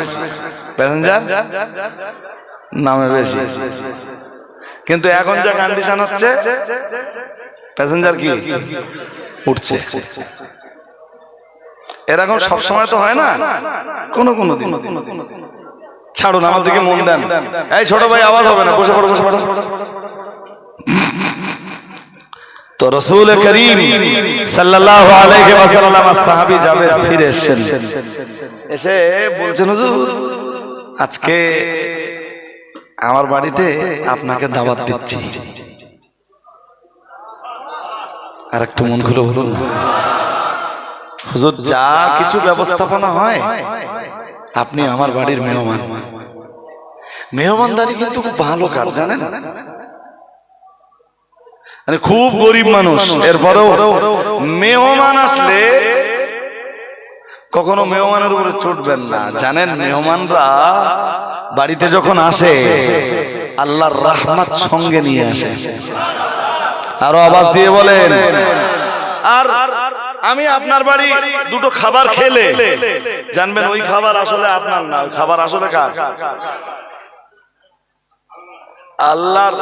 Speaker 1: প্যাসেঞ্জার নামে বেশি, কিন্তু এখন যা কন্ডিশন হচ্ছে প্যাসেঞ্জার কি উঠছে। এরকম সবসময় তো হয় না, কোনো কোনো দিন। ছাড়ুন, আমার দিকে মন দেন। এই ছোট ভাই, আওয়াজ হবে না, বসে পড়ো, বসে পড়ো। তো রাসূল করিম সাল্লাল্লাহু আলাইহি ওয়াসাল্লাম সাহাবী জাবের ফিরে এসেছেন, এসে বলছেন, হুজুর আজকে আমার বাড়িতে আপনাকে দাওয়াত দিচ্ছি। আর একটু মন খুলে বলুন, হুজুর যা কিছু ব্যবস্থাপনা হয় আপনি আমার বাড়ির মেহমান। মেহমানদারি কিন্তু খুব ভালো কাজ, জানেন? মানে খুব গরিব মানুষ, এরপরেও মেহমান আসলে কখনো মেহমানের উপরে চড়বেন না। জানেন, মেহমানরা বাড়িতে যখন আসে আল্লাহর রহমত সঙ্গে নিয়ে আসে। আরো আওয়াজ দিয়ে বলেন। আর আমি আপনার বাড়ি দুটো খাবার খেলে জানবেন ওই খাবার আসলে আপনার না, ওই খাবার আসলে কার? আল্লাহর।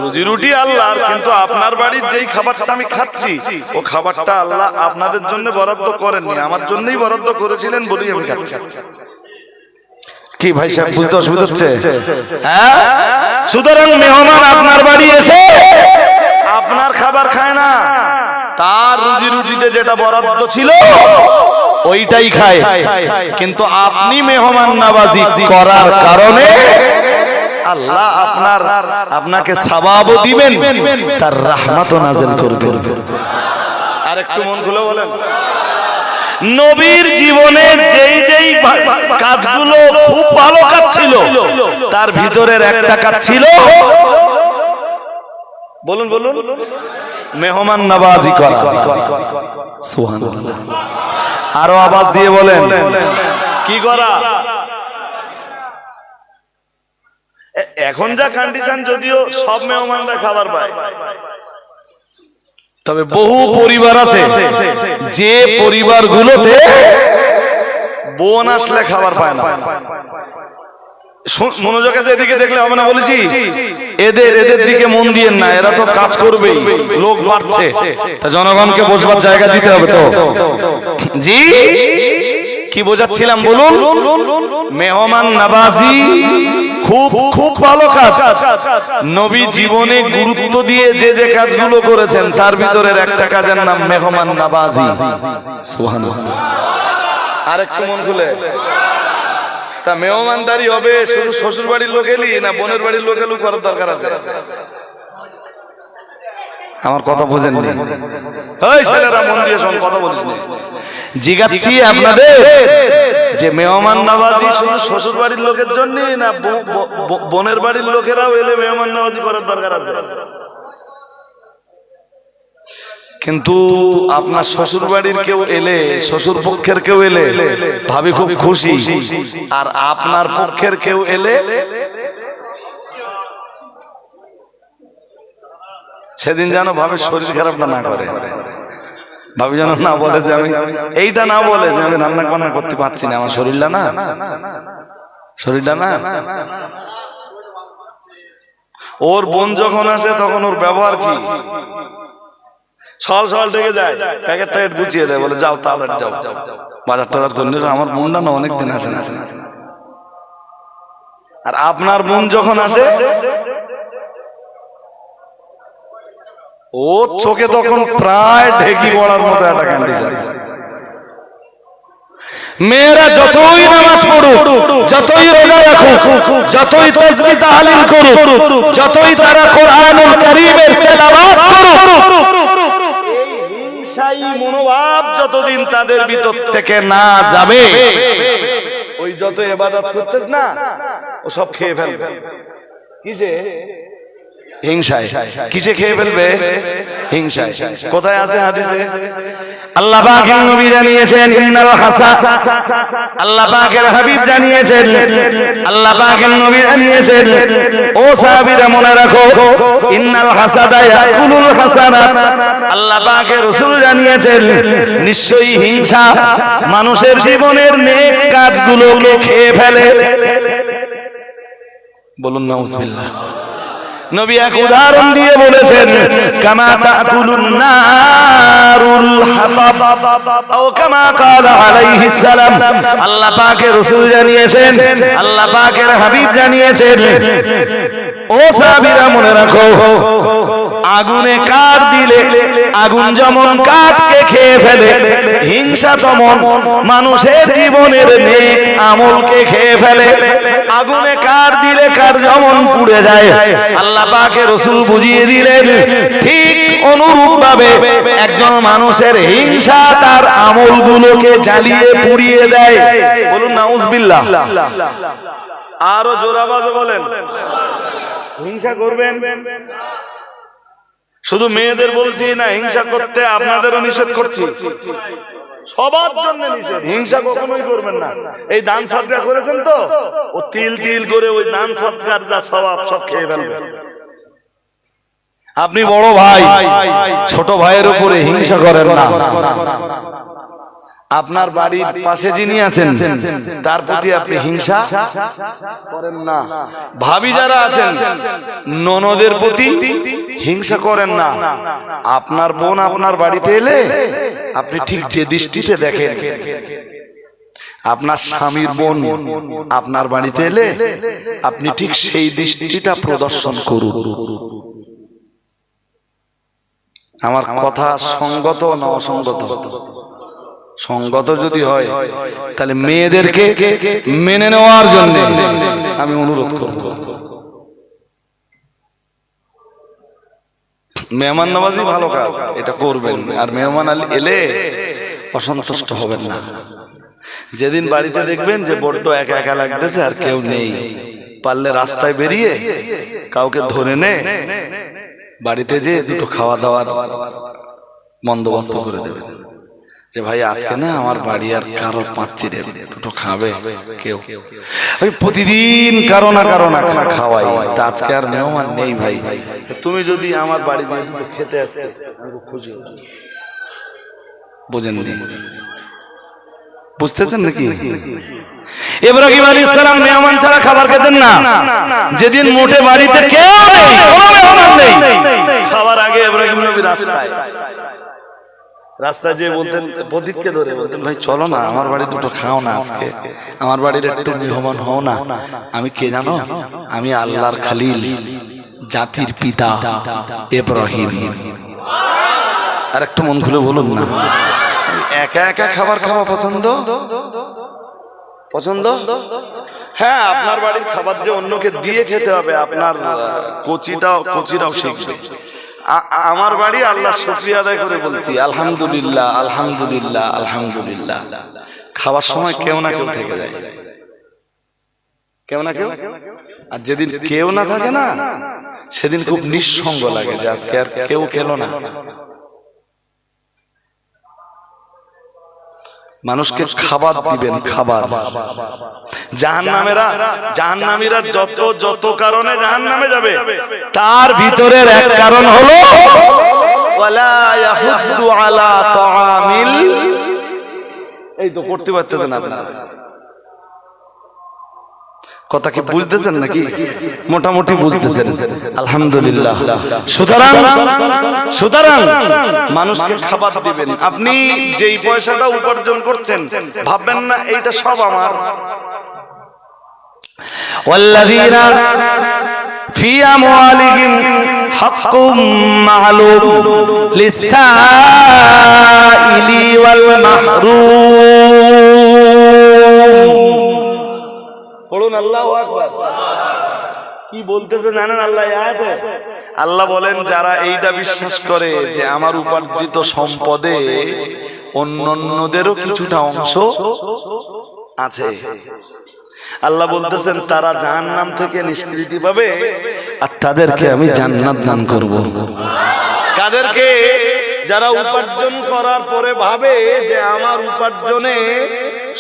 Speaker 1: রুজি রুটি আল্লাহর, কিন্তু আপনার বাড়ির যেই খাবারটা আমি খাচ্ছি ও খাবারটা আল্লাহ আপনাদের জন্য বরাদ্দ করেননি, আমার জন্যই বরাদ্দ করেছিলেন বলেই আমি খাচ্ছি। কি ভাই সাহেব বুঝতে অসুবিধা হচ্ছে? হ্যাঁ, সুতরাং মেহমান আপনার বাড়ি এসে আপনার খাবার খায় না, তার রুজি রুটিতে যেটা বরাদ্দ ছিল ওইটাই খায়। কিন্তু আপনি মেহমান নওয়াজি করার কারণে আল্লাহ আপনাকে সওয়াবও দিবেন, তার রহমতও নাযিল করবেন। আর একটু মন খুলে বলেন, নবীর জীবনে যেই যেই কাজগুলো খুব ভালো কাজ ছিল, তার ভিতরের একটা কাজ ছিল, বলুন বলুন, মেহমান নওয়াজি করা। সুবহানাল্লাহ, আরো আওয়াজ দিয়ে বলেন, কি করা? এখন যা কন্ডিশন, যদিও সব মেহমানরা খাবার পায়, তবে বহু পরিবার আছে যে পরিবারগুলোতে বোন আসলে খাবার পায় না। মনোযোগ আছে, এদিকে দেখলে হবে না বলেছি, এদের দিকে মন দিয়েন না, এরা তো কাজ করবেই, লোক বাড়ছে, তা জনগণকে বসবার জায়গা দিতে হবে তো। জি, কি বোঝাচ্ছিলাম বলুন? মেহমান নওয়াজি খুব খুব ভালো কাজ। নবী জীবনে গুরুত্ব দিয়ে যে যে কাজগুলো করেছেন, তার ভিতরের একটা কাজের নাম মেহমান নওয়াজি। সুবহানাল্লাহ, আরেকটু মন খুলে। তা মেহমানদারি হবে শুধু শ্বশুর বাড়ির লোক এলি, না বোনের বাড়ির লোক এলু করার দরকার আছে? আমার কথা বোঝেন? ওই ছেলেরা মন দিয়ে শোন, কথা বলিস না। জিজ্ঞাসি আপনাদের যে মেহমান নওয়াজি শুধু শ্বশুর বাড়ির লোকের জন্য, না বোনের বাড়ির লোকেরাও এলে মেহমান নওয়াজি করার দরকার আছে? কিন্তু আপনার শ্বশুর বাড়ির কেউ এলে, শ্বশুর পক্ষের কেউ এলে ভাবি খুব খুশি, আর আপনার পক্ষের কেউ এলে সেদিন যেন ভাবে শরীর খারাপটা না করে, ভাবি যেন না বলে যে আমি এইটা, না বলে যে আমি রান্না বান্না করতে পারছি না, আমার শরীরটা না। ওর বোন যখন আসে তখন ওর ব্যবহার কি? সকাল সকাল থেকে যায়, প্যাকেট ট্যাকেট গুছিয়ে দেয়, বলে যাও তাড়াতাড়ি যাও বাজার টাজার করে নিয়ে। আমার বোনটা না অনেকদিন আসে না। আর আপনার বোন যখন আসে, ও চোখে তখন প্রায় ঢেকি পড়ার মতো একটা কন্ডিশন। মেয়েরা যতই নামাজ পড়ুক, যতই রোজা রাখুক, যতই তাসবিহ তাহলিল করুক, যতই তারা কোরআনুল কারীমের তেলাওয়াত করুক, এই হিংসাই মনোভাব যতদিন তাদের ভিতর থেকে না যাবে, ওই যত ইবাদত করতেছ না, ও সব খেয়ে ফেলবে। কিসে? হিংসায়। কিসে খেয়ে ফেলবে? হিংসায়। কোথায় আছে হাদিসে? আল্লাহ পাকের নবী জানিয়েছেন, ইন্নাল হাসাদ, আল্লাহ পাকের হাবিব জানিয়েছেন, আল্লাহ পাকের নবী জানিয়েছেন, ও সাহাবীরা মনে রাখো, ইন্নাল হাসাদা ইয়াকুলুল হাসানাত, আল্লাহ পাকের রাসূল জানিয়েছেন, নিশ্চয়ই হিংসা মানুষের জীবনের নেক কাজগুলোকে খেয়ে ফেলে। বলুন নাউযুবিল্লাহ। নবী এক উদাহরণ দিয়ে বলেছেন, কামা তাকুলুন নারুল হাতাব, ও কামা ক্বালা আলাইহিস সালাম, আল্লাহ পাকের রাসূল জানিয়েছেন, আল্লাহ পাকের হাবিব জানিয়েছেন, ও সাহাবীরা মনে রাখো, আগুনে কাঠ দিলে আগুন যেমন কাঠকে খেয়ে ফেলে, হিংসা তেমন মানুষের জীবনের নেক আমলকে খেয়ে ফেলে। আগুনে কাঠ দিলে কাঠ যেমন পুড়ে যায়, আল্লাহ পাকের রাসূল বুঝিয়ে দিলেন, ঠিক অনুরূপ ভাবে একজন মানুষের হিংসা তার আমলগুলোকে জ্বালিয়ে পুড়িয়ে দেয়। বলুন নাউযুবিল্লাহ। আরো জোরে আওয়াজে বলেন, হিংসা করবেন। শুধু মেয়েদের বলছি না, হিংসা করতে আপনাদেরও নিষেধ করছি, সবার জন্য নিষেধ। হিংসা কখনোই করবেন না। এই দান সদকা করেছেন তো, ও তিল তিল করে ওই দান সদকার যা সওয়াব সব খেয়ে ফেলবেন। আপনি বড় ভাই, ছোট ভাইয়ের উপরে হিংসা করেন না। আপনার বাড়ির পাশে যিনি আছেন তার প্রতি আপনি হিংসা করেন না। ভাবি যারা আছেন ননদের প্রতি হিংসা করেন না। আপনার বোন আপনার বাড়িতে এলে আপনি ঠিক যে দৃষ্টিতে দেখেন, আপনার স্বামীর বোন আপনার বাড়িতে এলে আপনি ঠিক সেই দৃষ্টিটা প্রদর্শন করুন। আমার কথা সঙ্গত না অসঙ্গত? সঙ্গত যদি হয় তাহলে মেয়েদেরকে মেনে নেওয়ার জন্য আমি অনুরোধ করব। মেহমান নওয়াজি ভালো কাজ, এটা করবেন। আর মেহমান এলে অসন্তুষ্ট হবেন না। যেদিন বাড়িতে দেখবেন যে বড্ড একা একা লাগতেছে আর কেউ নেই, পারলে রাস্তায় বেরিয়ে কাউকে ধরে নে, বাড়িতে যে দুটো খাওয়া দাওয়ার বন্দোবস্ত করে দেবে, যে ভাই আজকে না আমার বাড়ি আর কারো পাচ্ছি রে, দুটো খাবে কেউ। ওই প্রতিদিন কারো না খাওয়াই, তা আজকে আর মেহমান নেই ভাই, তুমি যদি আমার বাড়ি দিয়ে দুটো খেতে আসতে খুঁজে। বোঝেন, বুঝতেছেন নাকি? ইব্রাহিম আলাইহিস সালাম মেহমান ছাড়া খাবার খেতেন না। যেদিন মোটে বাড়িতে কেউ নেই, কোনো মেহমান নেই, খাবার আগে ইব্রাহিম নবী রাস্তায় যে বলতেন, প্রদীপকে ধরে বলতেন, ভাই চলো না আমার বাড়ি দুটো খাও না, আজকে আমার বাড়ির একটু মেহমান হও না। আমি কে জানো? আমি আল্লাহর খলিল, জাতির পিতা ইব্রাহিম। আর একটু মন খুলে বলুন না, একা একা খাবার খাওয়া পছন্দ? হ্যাঁ, আপনার বাড়ির খাবার যে অন্যকে দিয়ে খেতে হবে, আপনার কচিরাও শিখবে। আমার বাড়ি আল্লাহ শুকরিয়া আদায় করে বলছি আলহামদুলিল্লাহ আলহামদুলিল্লাহ আলহামদুলিল্লাহ। খাওয়ার সময় কেউ না কেউ থেকে যায়, কেউ না কেউ। আর যেদিন কেউ না থাকে না, সেদিন খুব নিঃসঙ্গ লাগে, যে আজকে আর কেউ খেলো না। মানুষকে খাবার দিবেন, খাবার। জাহান্নামীরা যত কারণে জাহান্নামে যাবে, তার ভিতরের এক কারণ হলো ওয়ালা ইয়াহুদ্দু আলা তাআমিল। এই তো পড়তে পারতেছেন আপনারা, কথা কি বুঝতেছেন নাকি? মোটামুটি বুঝতেছেন, আলহামদুলিল্লাহ। সুতরাং মানুষকে খাবার দিবেন। আপনি যেই পয়সাটা উপার্জন করছেন, ভাববেন না এইটা সব আমার। ওয়াল্লাযীনা ফি আমওয়ালিহিম হাক্কুম মা'লুম লিস-সাইলি ওয়াল মাহরুম। পড়ুন আল্লাহু আকবার। কি বলতেছে জানেন আল্লাহ আয়াতে? আল্লাহ বলেন, যারা এইটা বিশ্বাস করে যে আমার উপার্জিত সম্পদে অন্যদেরও কিছুটা অংশ আছে, আল্লাহ বলতেছেন তারা জাহান্নাম থেকে নিষ্কৃতি পাবে, আর তাদেরকে আমি জান্নাত দান করব। কাদেরকে? যারা উপার্জন করার পরে ভাবে যে আমার উপার্জনে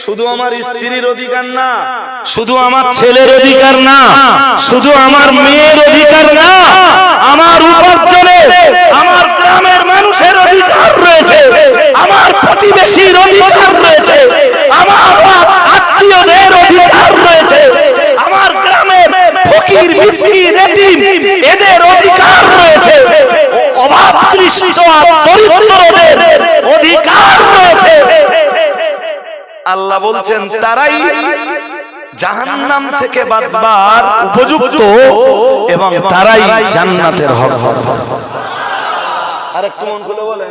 Speaker 1: শুধু আমার স্ত্রীর অধিকার না, শুধু আমার ছেলের অধিকার না, শুধু আমার মেয়ের অধিকার না, আমার উপার্জনে আমার গ্রামের মানুষের অধিকার রয়েছে, আমার প্রতিবেশীর অধিকার রয়েছে, আমার আত্মীয়দের অধিকার রয়েছে, আমার গ্রামের ফকির মিসকিন এতিম এদের অধিকার রয়েছে, অভাবগ্রস্ত দরিদ্রদের অধিকার রয়েছে। আল্লাহ বলছেন তারাই জাহান্নাম থেকে বাঁচবার উপযুক্ত এবং তারাই জান্নাতের হকদার। আরেকটু মন খুলে বলেন,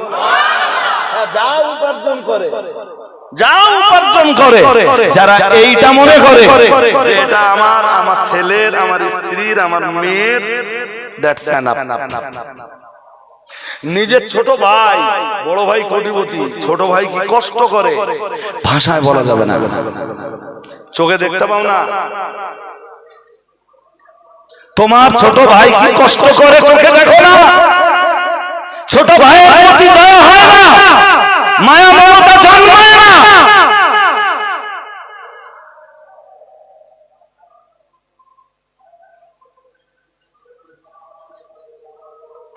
Speaker 1: যা উপার্জন করে যারা এইটা মনে করে যে এটা আমার ছেলের, আমার স্ত্রীর, আমার মেয়ের, দ্যাটস এনাফ। নিজের ছোট ভাই, বড় ভাই কোটিপতি, ছোট ভাই কি কষ্ট করে ভাষায় বলা যাবে না, চোখে দেখতে পাও না। তোমার ছোট ভাই কি কষ্ট করে চোখে দেখো না? ছোট ভাইয়ের প্রতি দয়া হয় না, মায়া মমতা জন্মায় না।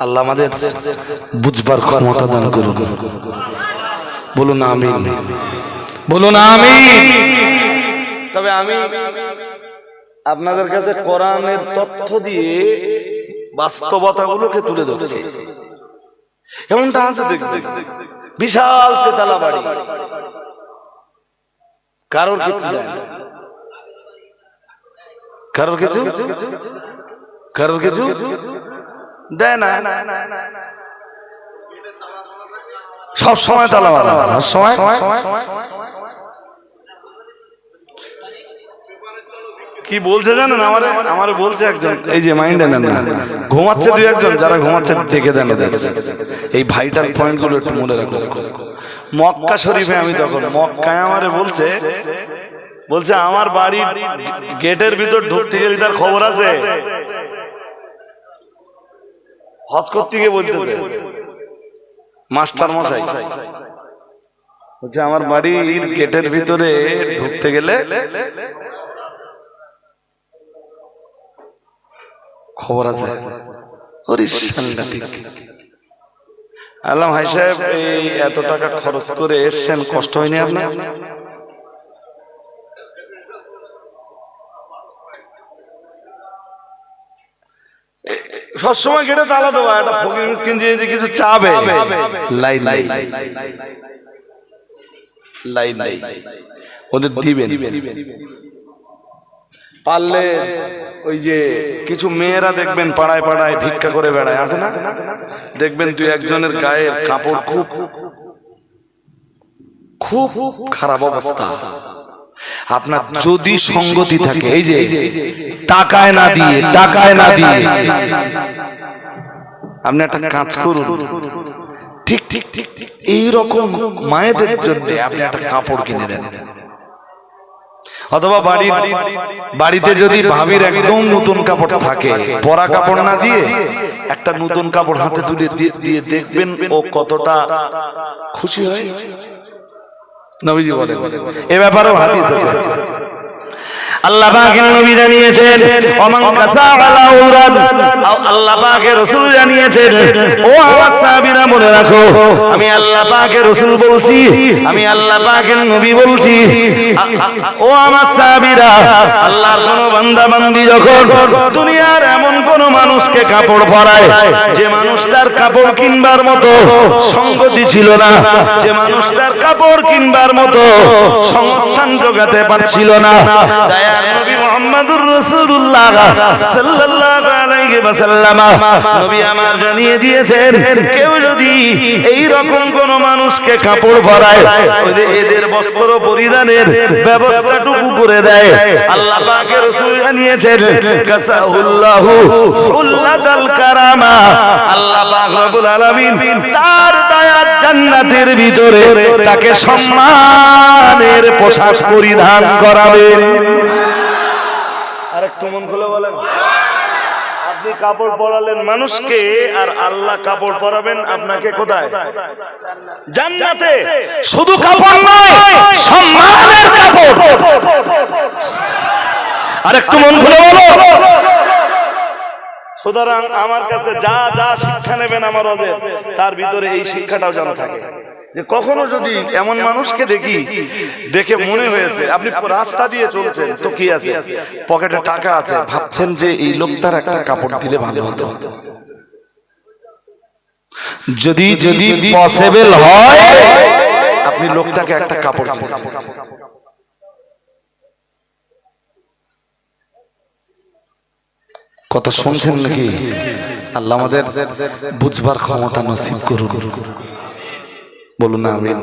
Speaker 1: আল্লাহ আমাদের বুঝবার ক্ষমতা দান করুন। বলুন আমিন, বলুন আমিন। তবে আমি আপনাদের কাছে কোরআনের তথ্য দিয়ে বাস্তবতাগুলোকে তুলে ধরছি। এমনটা আছে দেখতে, বিশাল তেতলা বাড়ি, কারোর কিছু দেয় না, কারোর কিছু দেয় না, সব সময় তালা মারা, সময় কি বলছে জানেন? আমার বলছে একজন, এই যে মাইন্ডে নেন না, ঘুমাচ্ছে দুই একজন, যারা ঘুমাচ্ছে ডেকে দেন ওদের। এই ভাইটাল পয়েন্ট গুলো একটু মনে রাখুন। মক্কা শরীফে আমি তখন মক্কায় আমারে বলছে আমার বাড়ির গেটের ভিতর ঢুকতে গেলে তার খবর আছে, হজ করতে গিয়ে বলতেছে মাস্টার মশাই বলছে আমার বাড়ির গেটের ভিতরে ঢুকতে গেলে খবর আছে। আল্লাহ ভাই সাহেব, এই এত টাকা খরচ করে এসছেন, কষ্ট হয়নি আপনার? সবসময় গেটে তালা দেওয়া, একটা ফকির মিসকিন যে কিছু চাবে, লাইন ওদের দিবেন। পারলে ওই যে কিছু মেয়েরা দেখবেন পাড়ায় পাড়ায় ভিক্ষা করে বেড়ায়, আছে না? দেখবেন দুই একজনের গায়ের কাপড় খুব খারাপ অবস্থা। আপনার যদি সঙ্গতি থাকে, এই যে টাকায় না দিয়ে আপনি একটা কাজ করুন, ঠিক এইরকম মায়েদের জন্য আপনি একটা কাপড় কিনে দেন। অথবা বাড়িতে যদি ভাবির একদম নতুন কাপড় থাকে, পরা কাপড় না দিয়ে একটা নতুন কাপড় হাতে তুলে দিয়ে দেখবেন ও কতটা খুশি হয়। নবীজি বলেন, এ ব্যাপারেও হাদিস আছে। আল্লাহ পাকের নবী জানিয়েছেন, ওমান কাসা আলা উরান, আল্লাহ পাকের রাসূল জানিয়েছেন, ও আমার সাহাবীরা মনে রাখো, আমি আল্লাহ পাকের রাসূল বলছি, আমি আল্লাহ পাকের নবী বলছি। ও আমার সাহাবীরা, আল্লাহর কোন বান্দা বান্দি যখন দুনিয়ার এমন কোন মানুষকে কাপড় পরায়, যে মানুষটার কাপড় কিনবার মতো সঙ্গতি ছিল না, যে মানুষটার কাপড় কিনবার মতো সংস্থান জোগাতে পারছিল না, দয়ার নবী মুহাম্মদুর রাসূলুল্লাহ সাল্লাল্লাহু আলাইহি ওয়াসাল্লাম নবী আমার জানিয়ে দিয়েছেন, কেউ যদি এই রকম কোন মানুষকে কাপড় পরায়, এদের বস্ত্র পরিধানের ব্যবস্থাটুকু করে দেয়, আল্লাহ পাকের রাসূল জানিয়েছেন, কাসাহুল্লাহু উল্লাতাল কারামা, আল্লাহ পাক রব্বুল আলামিন তার দয়ার জান্নাতের ভিতরে তাকে সম্মানের পোশাক পরিধান করাবেন। আরেকটু মন খুলে বলেন, আপনি কাপড় পরালেন মানুষকে, আর আল্লাহ কাপড় পরাবেন আপনাকে কোথায়? জান্নাতে। শুধু কাপড় নয়, সম্মানের কাপড়। আরেকটু মন খুলে বলো। সুতরাং আমার কাছে যা যা শিক্ষা নেবেন আমার ওদের, তার ভিতরে এই শিক্ষাটাও যেন থাকে, যে কখনো যদি এমন মানুষকে দেখে মনে হয়েছে, আপনি রাস্তা দিয়ে চলছেন তো কি আছে, পকেটে টাকা আছে, ভাবছেন যে এই লোকটার একটা কাপড় দিলে ভালো হতো, যদি পসিবল হয় আপনি লোকটাকে একটা কাপড় দিন। কথা শুনছেন নাকি? আল্লাহ আমাদের বুঝবার ক্ষমতা নসিব করুন, বলুন না আমিন।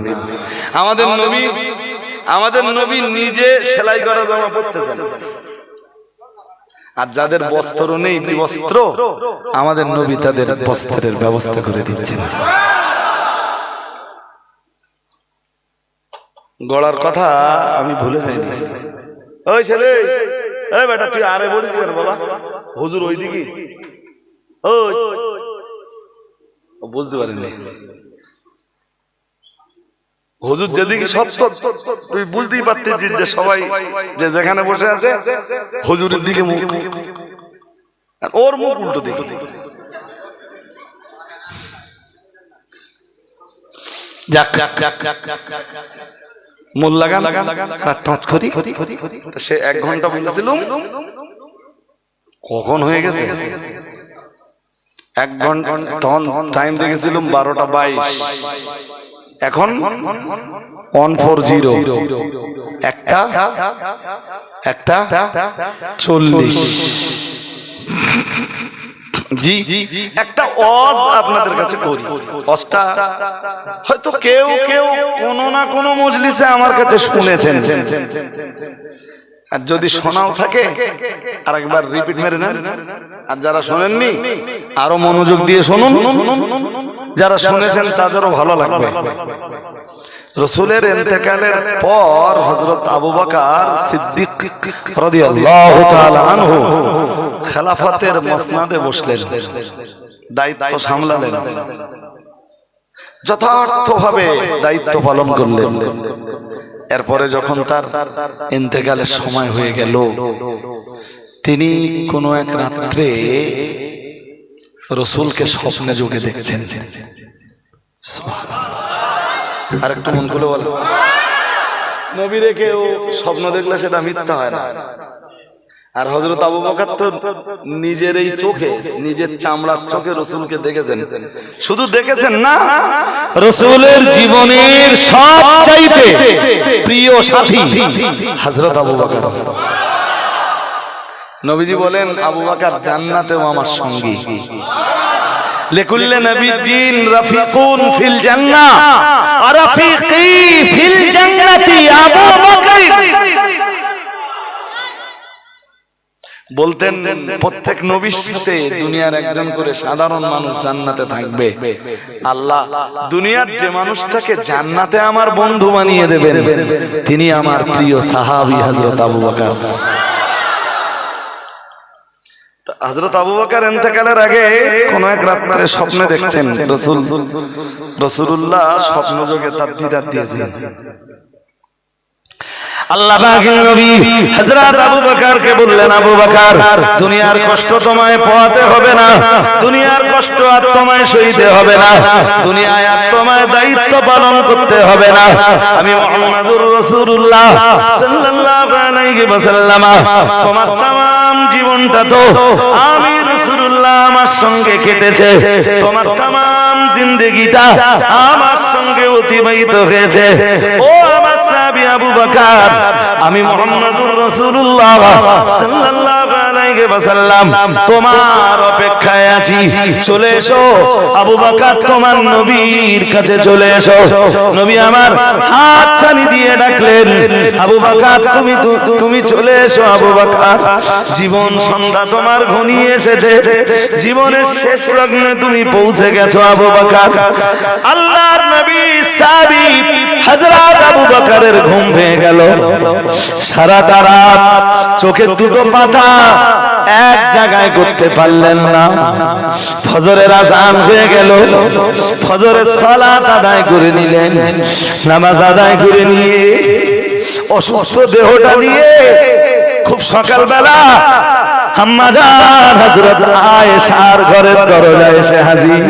Speaker 1: আমাদের নবী নিজে সেলাই করা জামা পরতেছেন, আর যাদের বস্ত্র নেই, বিবস্ত্র, আমাদের নবী তাদের বস্ত্রের ব্যবস্থা করে দিচ্ছেন। গড়ার কথা আমি ভুলে যাইনি। ওই ছেলে, এই বেটা, তুই আরে বলিস কেন বাবা? হুজুর ওইদিকে, ওই বুঝতে পারিনি, হুজুর যেদিকে সত্য তুই বুঝতেই পারতেছিস যে সবাই যে যেখানে বসে আছে হুজুরের দিকে মুখ, ওর মুখ উল্টো দিকে। মূল লাগান টাচ করি, সে 1 ঘন্টা বলেছিল, কখন হয়ে গেছে 1 ঘন্টা, তখন টাইম দেখেছিলাম 12টা 22, এখন 140 একটা 40 জি একটা ওয়াজ আপনাদের কাছে করি। ওয়াজটা হয়তো কেউ কোনো না কোনো মজলিসে আমার কাছে শুনেছেন, আর যদি শোনাও থাকে আরেকবার রিপিট মেরে নেন, আর যারা শোনেননি আরো মনোযোগ দিয়ে শুনুন, যারা শুনেছেন তাদেরও ভালো লাগবে। রাসূলের ইন্তেকালের পর হযরত আবু বকর সিদ্দিক রাদিয়াল্লাহু তাআলা আনহু খেলাফতের মসনদে বসলেন, দায়িত্ব সামলালেন, যথার্থভাবে দায়িত্ব পালন করলেন। এরপরে যখন তার ইন্তেকালের সময় হয়ে গেল, তিনি কোনো এক রাত্রে রাসূলকে স্বপ্নে যোগে দেখছেন। আর একটু মন খুলে বলো, নবী রেখে ও স্বপ্ন দেখলে সেটা মিথ্যা হয় না। আর হযরত আবু বকর তো নিজের এই চোখে, নিজের চামড়ার চোখে রাসূলকে দেখেছেন। শুধু দেখেছেন না, রাসূলের জীবনের সবচাইতে প্রিয় সাথী হযরত আবু বকর। নবীজি বলেন, আবু বকর জান্নাতেও আমার সঙ্গী। লিকুল্লি নাবিয়্যিন রাফিকুন ফিল জান্নাহ ওয়া রাফিকি ফিল জান্নাতি আবু বকর। বলতেন প্রত্যেক নবীর সাথে দুনিয়ার একজন করে সাধারণ মানুষ জান্নাতে থাকবে। আল্লাহ দুনিয়ার যে মানুষটাকে জান্নাতে আমার বন্ধু বানিয়ে দেবেন, তিনি আমার প্রিয় সাহাবী হযরত আবু বকর। হযরত আবু বকর ইন্তেকালের আগে কোন এক রাতে স্বপ্নে দেখছেন রাসূলুল্লাহ স্বপ্নযোগে তার দিদার দিয়েছেন। আল্লাহ পাকের নবী হযরত আবু বকরকে বললেন, আবু বকর দুনিয়ার কষ্ট তোমায় পোহাতে হবে না, দুনিয়ার কষ্ট আর তোমায় সইতে হবে না, দুনিয়ায় আর তোমায় দায়িত্ব পালন করতে হবে না। আমি মুহাম্মদুর রাসূলুল্লাহ সাল্লাল্লাহু আলাইহি ওয়াসাল্লাম তোমার तमाम জীবনটা তো আমি রাসূলুল্লাহ আমার সঙ্গে কেটেছে, তোমার तमाम জিন্দেগিটা আমার সঙ্গে অতিবাহিত হয়েছে। ও আমার সাহাবী আবু বকর, আমি মুহাম্মদুর রাসূলুল্লাহ সাল্লাল্লাহু আলাইহি ওয়াসাল্লাম তোমার অপেক্ষায় আছি, চলে এসো। আবু বকর তোমার নবীর কাছে চলে এসো। নবী আমার হাত ছানি দিয়ে ডাকলেন, আবু বকর তুমি চলে এসো। আবু বকর জীবন সন্ধ্যা তোমার ঘনিয়ে এসেছে, জীবনের শেষ লগ্নে তুমি পৌঁছে গেছো। আবু বকর আল্লাহর নবী সাহাবী হযরত আবু বকরের ঘুম ভেঙে গেল। সারাটা রাত চোখের দুটো পাতা এক জায়গায় করতে পারলেন না। ফজরের আযান হয়ে গেল, ফজরের সালাত আদায় করে নিলেন। নামাজ আদায় করে নিয়ে অসুস্থ দেহটা নিয়ে খুব সকালবেলা আম্মা জান হযরত আয়েশার ঘরের দরজায় এসে হাজির।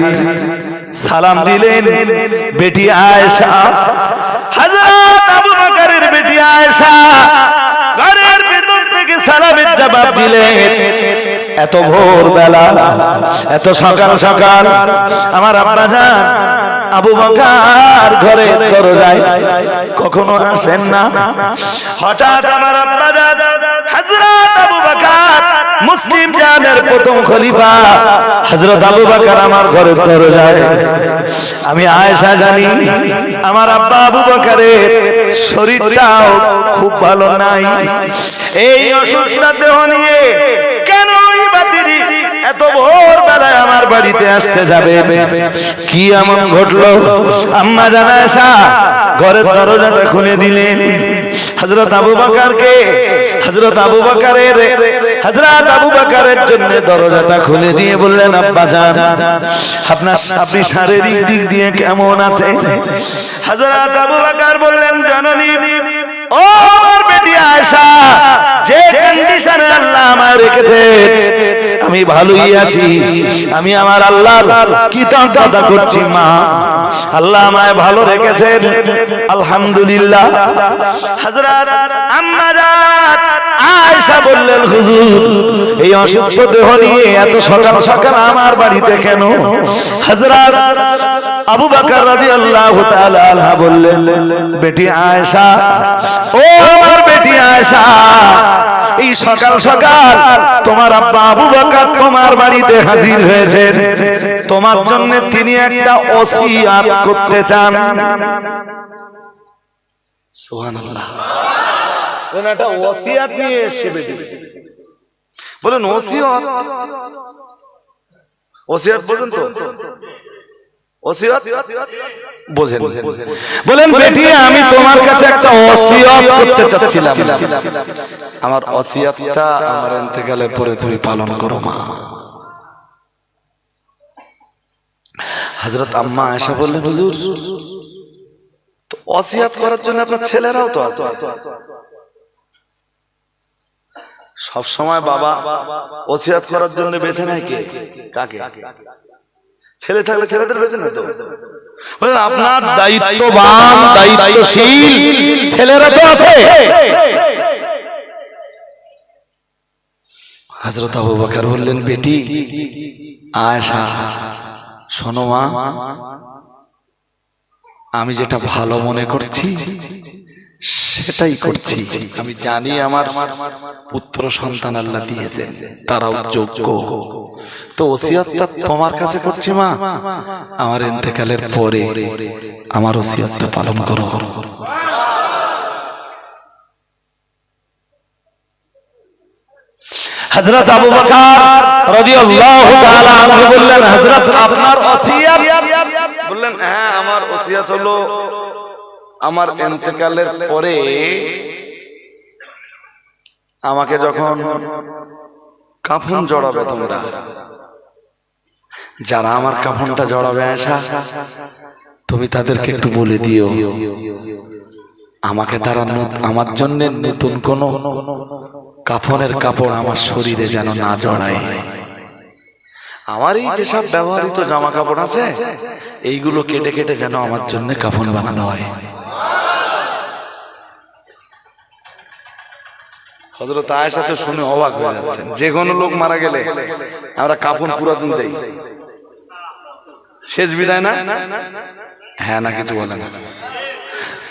Speaker 1: সালাম দিলেন বেটি আয়েশা। হযরত আবু বকরের বেটি আয়েশা ঘরের ভিতর থেকে সালামের জবাব দিলেন। এত ভোর বেলা, এত সকাল সকাল আমার আব্বা জান আবু বকর ঘরের দরজায় কখনো আসেন না। হঠাৎ আমার আব্বা জান হযরত আবু বকর মুসলিম জানের প্রথম খলিফা হযরত আবু বকর আমার ঘরের দরজায়। আমি আয়েশা জানি আমার আব্বা আবু বকরের শরীরটাও খুব ভালো নাই। এই অসুস্থ দেহ নিয়ে কেন এত ভোর বেলায় আমার বাড়িতে আসতে যাবে? কি এমন ঘটলো? আম্মা জান আয়েশা ঘরের দরজাটা খুলে দিলেন। হযরত আবু বকরের জন্য দরজাটা খুলে দিয়ে বললেন, আব্বা জান আপনি শারীরিক দিক দিয়ে কেমন আছেন? হযরত আবু বকর বললেন, জননী ও আমার বেটি আয়েশা, যে কন্ডিশনে আল্লাহ আমায় রেখেছে আমি ভালোই আছি। আমি আমার আল্লাহর কৃতজ্ঞতা করছি মা, আল্লাহ আমায় ভালো রেখেছেন, আলহামদুলিল্লাহ। হযরত আম্মা জান আয়েশা বললেন, হুজুর এই অসুস্থ দেহ নিয়ে এত সকাল সকাল আমার বাড়িতে কেন? হযরত আবু বকর রাদিয়াল্লাহু তাআলা আনহা বললেন, বেটি আয়েশা, ও আমার বেটি আয়েশা, এই সকাল সকাল তোমার আব্বা আবু বকর তোমার বাড়িতে হাজির হয়েছে, তোমার জন্য তিনি একটা ওসিয়ত করতে চান। সুবহানাল্লাহ। একটা ওসিয়ত নিয়ে এসেছে বেটি। বলেন ওসিয়ত, ওসিয়ত বোঝেন তো? ওসিয়ত বোঝেন? বলেন বেটি, আমি তোমার কাছে একটা ওসিয়ত করতে চাচ্ছিলাম, আমার ওসিয়তটা আমার ইন্তেকালের পরে তুমি পালন করো মা। হযরত আম্মা আয়েশা বললেন, হুজুর, তো ওসিয়ত করার জন্য আপনার ছেলেরাও তো আছে। সব সময় বাবা ওসিয়ত করার জন্য বেছে নেয় কে? কাকে? ছেলে থাকলে ছেলেদের বেছে নেয় তো। বলেন আপনার দায়িত্ববান দায়িত্বশীল ছেলেরা তো আছে। হযরত আবু বকর বললেন, বেটি আয়েশা, শোনো মা, আমি যেটা ভালো মনে করছি সেটাই করছি। আমি জানি আমার পুত্র সন্তান আল্লাহ দিয়েছেন, তারাও যোগ্য, তো ওসিয়তটা তোমার কাছে করছি মা, আমার ইন্তেকালের পরে আমার ওসিয়তটা পালন করো। হযরত আবু বকর রাদিয়াল্লাহু তাআলা আনহু বললেন, হযরত আপনার ওসিয়ত? বললেন, হ্যাঁ, আমার ওসিয়ত হলো আমার ইন্তেকালের পরে আমাকে যখন কাফন জড়াবে, তোমরা যারা আমার কাফনটা জড়াবে আয়েশা, তুমি তাদেরকে একটু বলে দিও আমাকে তারা আমার জন্য নতুন কোন কাফনের কাপড় আমার শরীরে যেন না জড়ায়। আমার এই যেসব ব্যবহৃত জামা কাপড় আছে এইগুলো কেটে কেটে যেন আমার জন্য কাফন বানানো হয়। হযরত আয়েশা তো শুনে অবাক হয়ে যাচ্ছেন। যে কোনো লোক মারা গেলে আমরা কাফন পুরাতন দেই, শেষ বিদায় না? হ্যাঁ না কিছু বলেন?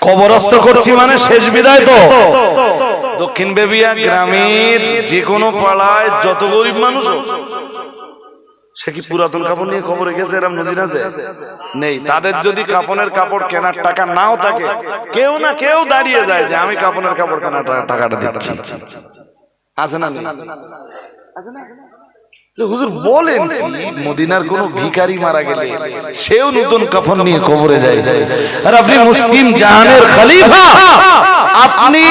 Speaker 1: কবরস্থ করছি মানে শেষ বিদায় তো। দক্ষিণ বেবিয়া গ্রামের যে কোনো পাড়ায় যত গরিব মানুষ সে কি পুরাতন কাপড় নিয়ে কবরে গেছে এরকম নজির আছে? নেই। তাদের যদি কাপনের কাপড় কেনার টাকা নাও থাকে, কেউ না কেউ দাঁড়িয়ে যায় যে আমি কাপনের কাপড় কেনার টাকাটা দিচ্ছি। আছে না? হুজুর বলেন কি, মদিনার কোন ভিখারি মারা গেলে সেও নতুন কাফন নিয়ে কবরে যায়, আর আপনি মুসলিম জাহানের খলিফা, আপনি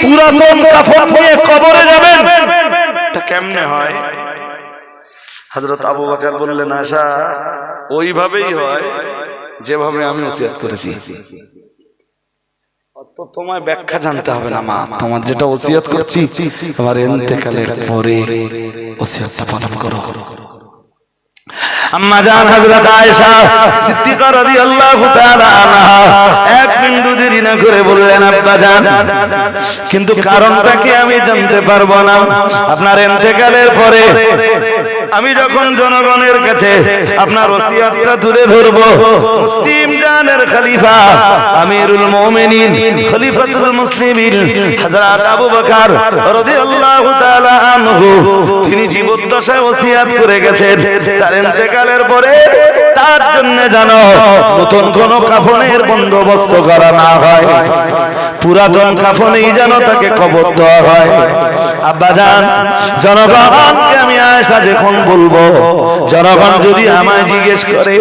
Speaker 1: পুরাতন কাফন নিয়ে কবরে যাবেন? তা কেমনে হয়? হযরত আবু বকর বললেন, আয়েশা, ওইভাবেই হয় যেভাবে আমি ওসিয়ত করেছি। তো তোমায় ব্যাখ্যা জানতে হবে না মা, তোমার যেটা ওসিয়ত করছি আমার ইন্তেকালের পরে ওসিয়তটা পালন করো। আম্মা জান হযরত আয়েশা সিদ্দিকা রাদিয়াল্লাহু তাআলা আনহা এক বিন্দু দেরি না করে বললেন, আব্বা জান, কিন্তু কারণটা কি আমি জানতে পারবো না? আপনার ইন্তেকালের পরে আমি যখন জনগণের কাছে আপনার ওসিয়তটা তুলে ধরবো, মুসলিম জানের খলিফা আমিরুল মুমিনিন খলিফাতুল মুসলিমিন হযরত আবু বকর রাদিয়াল্লাহু তাআলা আনহু তিনি জীবদ্দশায় ওসিয়ত করে গেছেন, তার ইন্তেকালের পরে তার জন্য জানো নতুন কোন কাফনের বন্দোবস্ত করা না হয়, পুরাতন কাফনেই যেন তাকে কবর দেওয়া হয়। আব্বা জান, জনগণকে আমি আয়েশা যখন বলবো, জনগণ যদি আমায় জিজ্ঞেস করে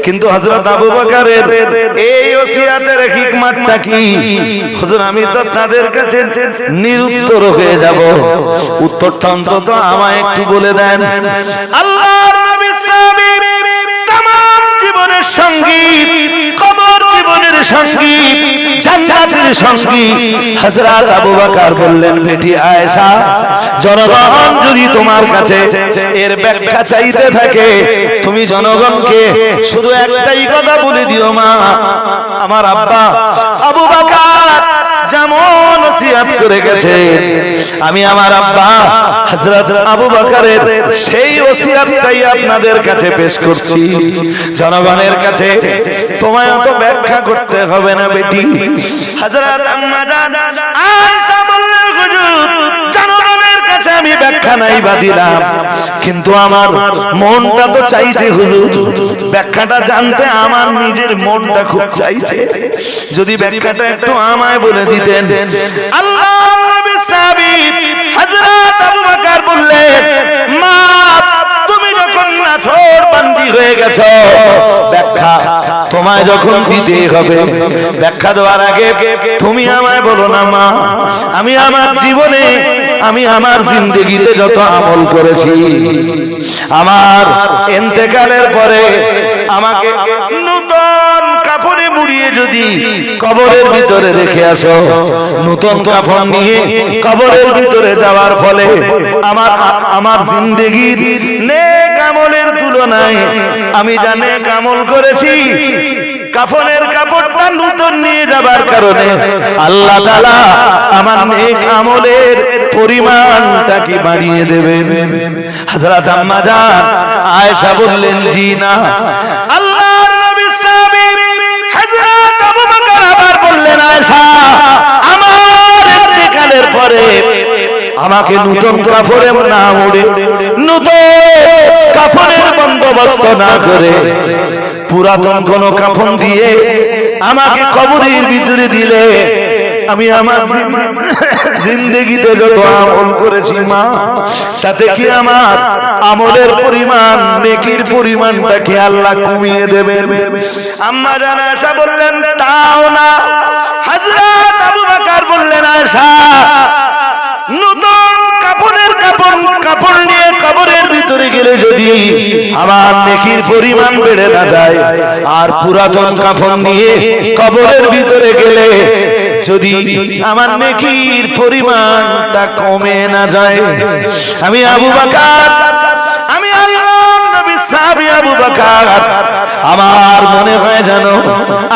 Speaker 1: কিন্তু হযরত আবু বকরের এই ওসিয়তের হিকমতটা কি, হুজুর আমি তো তাদের কাছে নিরুত্তর হয়ে যাব, উত্তরটা অন্তত আমায় একটু বলে দেন। আল্লাহর নবী সাল্লাল্লাহু তামাম জীবনের সঙ্গী, কবর জীবনের সঙ্গী, জান্নাতের সঙ্গী হযরত আবু বকর বললেন, বেটি আয়েশা, জনগণ যদি তোমার কাছে এর ব্যাখ্যা চাইতে থাকে, তুমি জনগণকে শুধু একটাই কথা বলে দিও, মা, আমার আব্বা আবু বকর যেমন ওসিয়ত করে গেছে, আমি আমার আব্বা হযরত আবু বকরের সেই ওসিয়তটাই আপনাদের কাছে পেশ করছি জনগণের কাছে। তোমায় অত ব্যাখ্যা করতে হবে না বেটি। হযরত আম্মা জান আয়েশা বললেন, হুজুর জনগণের কাছে আমি ব্যাখ্যা নাই বা দিলাম, কিন্তু আমার মনটা তো চাইছে হুজুর ব্যাখ্যাটা জানতে, আমার নিজের মনটা খুব চাইছে, যদি ব্যাখ্যাটা একটু আমায় বলে দিতেন। আল্লাহর নবী সাহাবী হযরত আবু বকর বললেন, মা তুমি যখন নাছোড় বান্দি হয়ে গেছো, ব্যাখ্যা তোমায় যখন দিতে হবে, ব্যাখ্যা দেওয়ার আগে তুমি আমায় বলো না মা, আমি আমার জীবনে আমি আমার জিন্দেগিতে যত আমল করেছি, আমার ইন্তেকালের পরে আমাকে নতুন কাপড়ে মুড়িয়ে যদি কবরের ভিতরে রেখে আসো, নতুন কাফন নিয়ে কবরের ভিতরে যাওয়ার ফলে আমার জিন্দেগির নেক আমলের তুলনায় আমি যা নেক আমল করেছি, কাফনের কাপড়টা নতুন নিয়ে যাবার কারণে আল্লাহ তাআলা আমার নেক আমলের পরিমাণটা কি বাড়িয়ে দেবেন? হযরত আম্মা জান আয়েশা বললেন, জি না। আল্লাহর নবী সাহাবী হযরত আবু বকর আবার বললেন, আয়েশা আমার ইন্তেকালের পরে আমাকে নতুন কাফনে না মুড়ে, নতুন কাফনের বন্দোবস্ত না করে পুরাতন কোন কাফন দিয়ে আমাকে কবরের ভিতরে দিলে আমি আমার জিন্দেগিতে যত আমল করেছি মা, তাতে কি আমার আমলের পরিমাণ নেকির পরিমাণটা কি আল্লাহ কমিয়ে দেবেন? আম্মা জান আয়েশা বললেন, তাও না। হযরত আবু বকর বললেন, আয়েশা নতুন কাপড় নিয়ে কবরের ভিতরে গেলে যদি আমার নেকির পরিমাণ বেড়ে না যায়, আর পুরাতন কাফন নিয়ে কবরের ভিতরে গেলে যদি আমার নেকির পরিমাণটা কমে না যায়, আমি আবু বকর, আমি আল্লাহর নবী সাহাবী আবু বকর, আমার মনে হয় জানো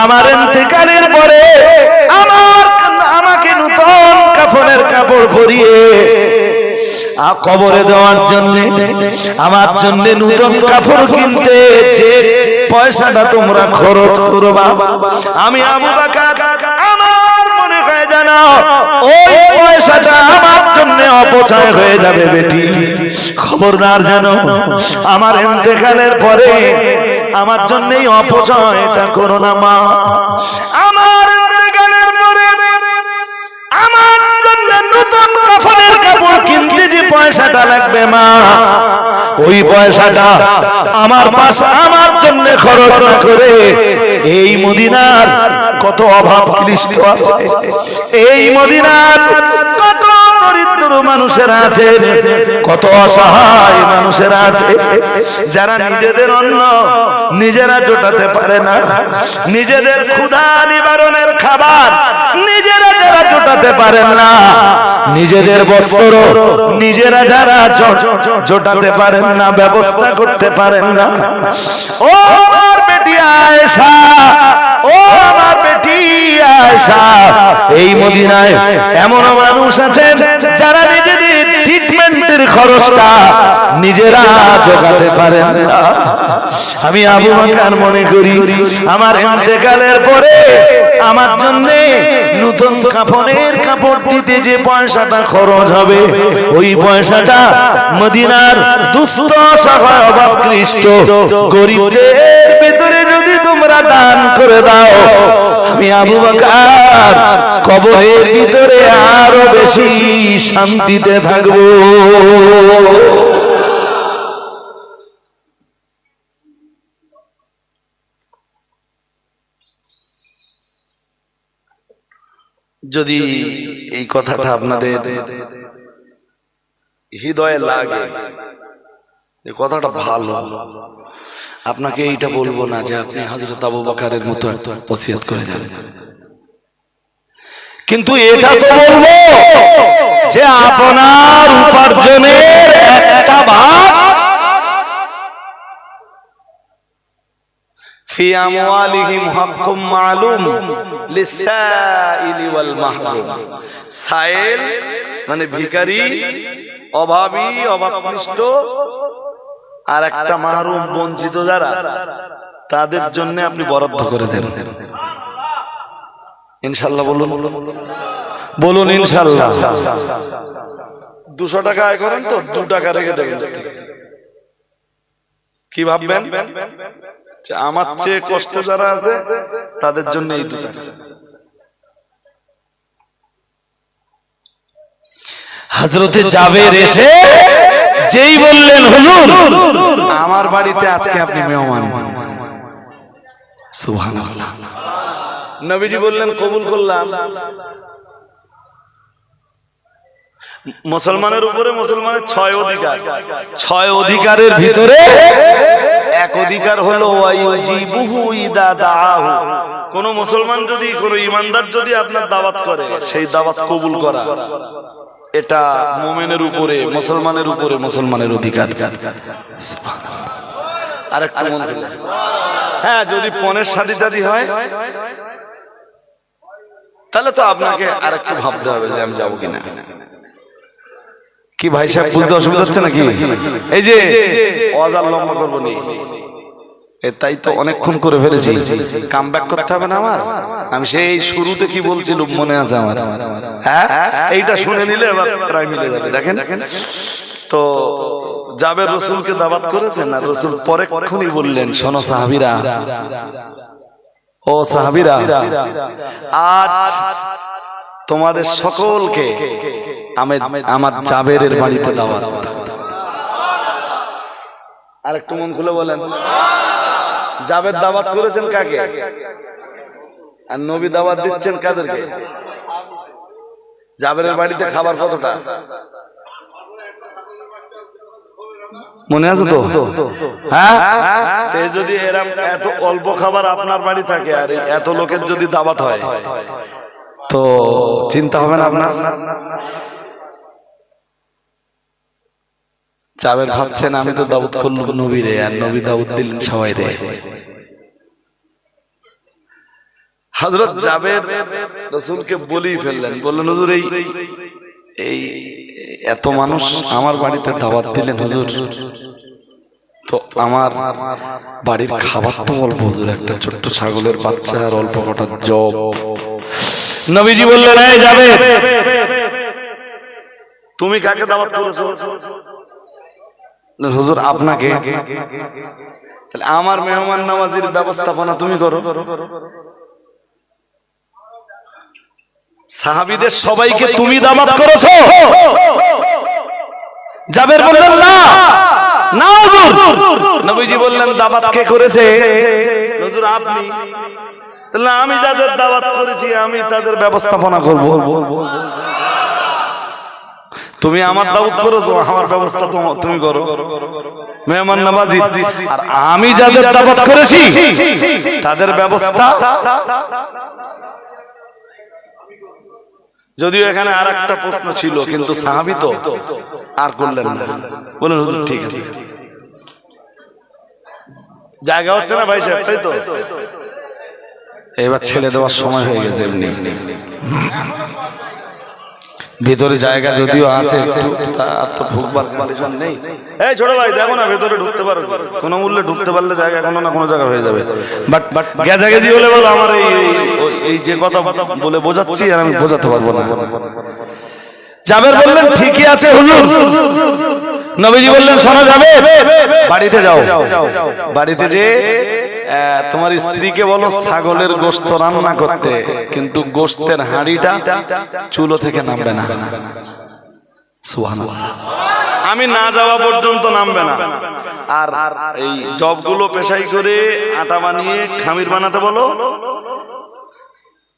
Speaker 1: আমার ইন্তেকালের পরে আমাকে নতুন কাফনের কাপড় পরিয়ে কবরে দেওয়ার জন্য, আমার জন্য নতুন কাপড় কিনতে যে পয়সাটা তোমরা খরচ করবা, আমি আবু বকর আমার মনে হয় জানো ওই পয়সাটা আমার জন্য অপচয় হয়ে যাবে বেটি। খবরদার জানো আমার ইন্তেকালের পরে আমার জন্যই অপচয়টা করো না মা। আমার ইন্তেকালের পরে আমার জন্য নতুন কাফনের কাপড় কিনতে যে পয়সাটা লাগবে মা, ওই পয়সাটা আমার পাশে আমার জন্য খরচ না করে এই মদিনার কত অভাব ক্লিষ্ট আছে, এই মদিনার কত দরিদ্র মানুষেরা আছে, কত অসহায় মানুষেরা আছে, যারা নিজেদের অন্ন নিজেরা জোটাতে পারে না, নিজেদের ক্ষুধা নিবারণের খাবার নিজেরা যারা জোটাতে পারেন না, নিজেদের বস্ত্র নিজেরা যারা জোটাতে পারেন না, ব্যবস্থা করতে পারেন না, ও আমার বেটি আয়েশা, ও আমার বেটি আয়েশা, এই মদিনায় এমন মানুষ আছেন যারা নিজেদের ট্রিটমেন্টের খরচটা নিজেরা জোগাতে পারেন না। আমি আবু বকর মনে করি আমার ইন্তেকালের পরে আমার জন্য নতুন কাফনের কাপড় দিতে যে পয়সাটা খরচ হবে, ওই পয়সাটা মদিনার দুস্থ অসহায় অভাবগ্রস্ত গরিবদের ভিতরে যদি তোমরা দান করে দাও, আমি আবু বকর কবরের ভিতরে আরো বেশি শান্তিতে থাকবো। যদি এই কথাটা আপনাদের হৃদয়ে লাগে, এই কথাটা ভালো, আপনাকে এইটা বলবো না যে আপনি হযরত আবু বকরের মতো একটা ওসিয়ত করে যাবেন, কিন্তু এটা তো বলবো যে আপনার উপার্জনের একটা ভাগ ফি আমওয়ালিহিম হাক্কুম মালুম লিসাইলি ওয়াল মাহরুম। সাইল মানে ভিখারি, অভাবী, অভাবনিষ্ঠ, আর একটা মাহরুম বঞ্চিত যারা, তাদের জন্য আপনি বরাদ্দ করে দেন ইনশাআল্লাহ। বলুন বলুন ইনশাআল্লাহ। 200 টাকা আয় করেন তো 2 টাকা রেখে দেবেন। কি ভাববেন? আমার চেয়ে কষ্ট যারা আছে তাদের জন্য এই 2 টাকা। হযরতে জাবের এসে যেই বললেন, হুজুর আমার বাড়িতে আজকে আপনি মেহমান। সুবহানাল্লাহ। নবীজি বললেন, কবুল করলাম। মুসলমানের উপরে মুসলমানের 6 অধিকার। 6 অধিকারের ভিতরে এক অধিকার হলো ওয়াইজিবুহু ইদা দাআহু। কোন মুসলমান যদি, কোন ঈমানদার যদি আপনার দাওয়াত করে, সেই দাওয়াত কবুল করা, এটা মুমিনের উপরে, মুসলমানের উপরে মুসলমানের অধিকার। সুবহানাল্লাহ। আরেকটা মন দিলে, হ্যাঁ যদি পনের শাদী হয় তাহলে তো আপনাকে আরেকটু ভাবতে হবে যে আমি যাবো কিনা। কি ভাই সাহেব বুঝতে অসুবিধা হচ্ছে নাকি? এই যে ওয়াজার লম্বা করবো নি, তাই তো অনেকক্ষণ করে ফেলেছি, কাম ব্যাক করতে হবে না আমার? আমি সেই শুরুতে কি বলছিলাম মনে আছে আমার? হ্যাঁ, এইটা শুনে নিলে এবার প্রায় মিলে যাবে। দেখেন তো জাবের রাসূলকে দাওয়াত করেছেন, আর রাসূল পরে কখনই বললেন, শোনো সাহাবীরা, ও সাহাবীরা, আজ তোমাদের সকলকে আমার জাবেরের বাড়িতে দাওয়াত। আরেকটু মন খুলে বলেন, জাবের দাওয়াত করেছেন কাকে? আর নবী দাওয়াত দিচ্ছেন কাদেরকে? জাবেরের বাড়িতে খাবার কতটা মনে আছে তো? হ্যাঁ, যদি এরকম এত অল্প খাবার আপনার বাড়ি থাকে আর এত লোকের যদি দাওয়াত হয়, তো চিন্তা হবে না আপনার? জাবের ভাবছেন আমি তো দাওয়াত করলাম নবীরে, আর নবী দাওয়াত দিলেন সবাই রে। হযরত জাবের রাসূলকে বলেই ফেললেন, বললেন, হুজুর এই এত মানুষ আমার বাড়িতে দাওয়াত দিলেন হুজুর, তো আমার বাড়ির খাবার তো অল্প হুজুর, একটা ছোট্ট ছাগলের বাচ্চা আর অল্প কটা জব। নবীজি বললেন, এই জাবের, তুমি কাকে দাওয়াত করেছো? হুজুর আপনাকে। তাহলে আমার মেহমান নওয়াজির ব্যবস্থাপনা তুমি করো। সাহাবীদের সবাইকে তুমি দাওয়াত করেছো? জাবের বললেন, না না হুজুর। নবীজি বললেন, দাওয়াত কে করেছে? হুজুর আপনি। তাহলে আমি যাদের দাওয়াত করেছি আমি তাদের ব্যবস্থাপনা করব। তুমি আমার দাওয়াত করেছো, আমার ব্যবস্থা তুমি করো, মেহমান নওয়াজি। আর আমি যাদের দাওয়াত করেছি তাদের ব্যবস্থা। যদিও এখানে আর একটা প্রশ্ন ছিল, কিন্তু সাহাবী তো আর করলেন না, বলেন হুজুর ঠিক আছে, জায়গা হচ্ছে না ভাই সাহেব, তাই তো? এবার ছেড়ে দেওয়ার সময় হয়ে গেছে। এমনি ভিতরে জায়গা যদিও আছে, তার তো ঢুকবার পারমিশন নেই। এই ছোট ভাই দেখো না, ভেতরে ঢুকতে পারো, কোনো মূল্যে ঢুকতে পারলে জায়গা কোনো না কোনো জায়গা হয়ে যাবে। বাট গেজাগেজি হলে বলো, আমার এই যে কথা বলে বোঝাচ্ছি আর আমি বোঝাতে পারবো না। জাবের বললেন, ঠিকই আছে হুজুর। নবীজি বললেন, শোনো জাবের, বাড়িতে যাও, বাড়িতে যে তোমার স্ত্রীকে বলো ছাগলের গোশত রান্না করতে, কিন্তু গোশতের হাঁড়িটা চুলো থেকে নামবে না। সুবহানাল্লাহ। আমি না যাওয়া পর্যন্ত নামবে না। আর এই জবগুলো পেশাই করে আটা বানিয়ে খামির বানাতে বলো।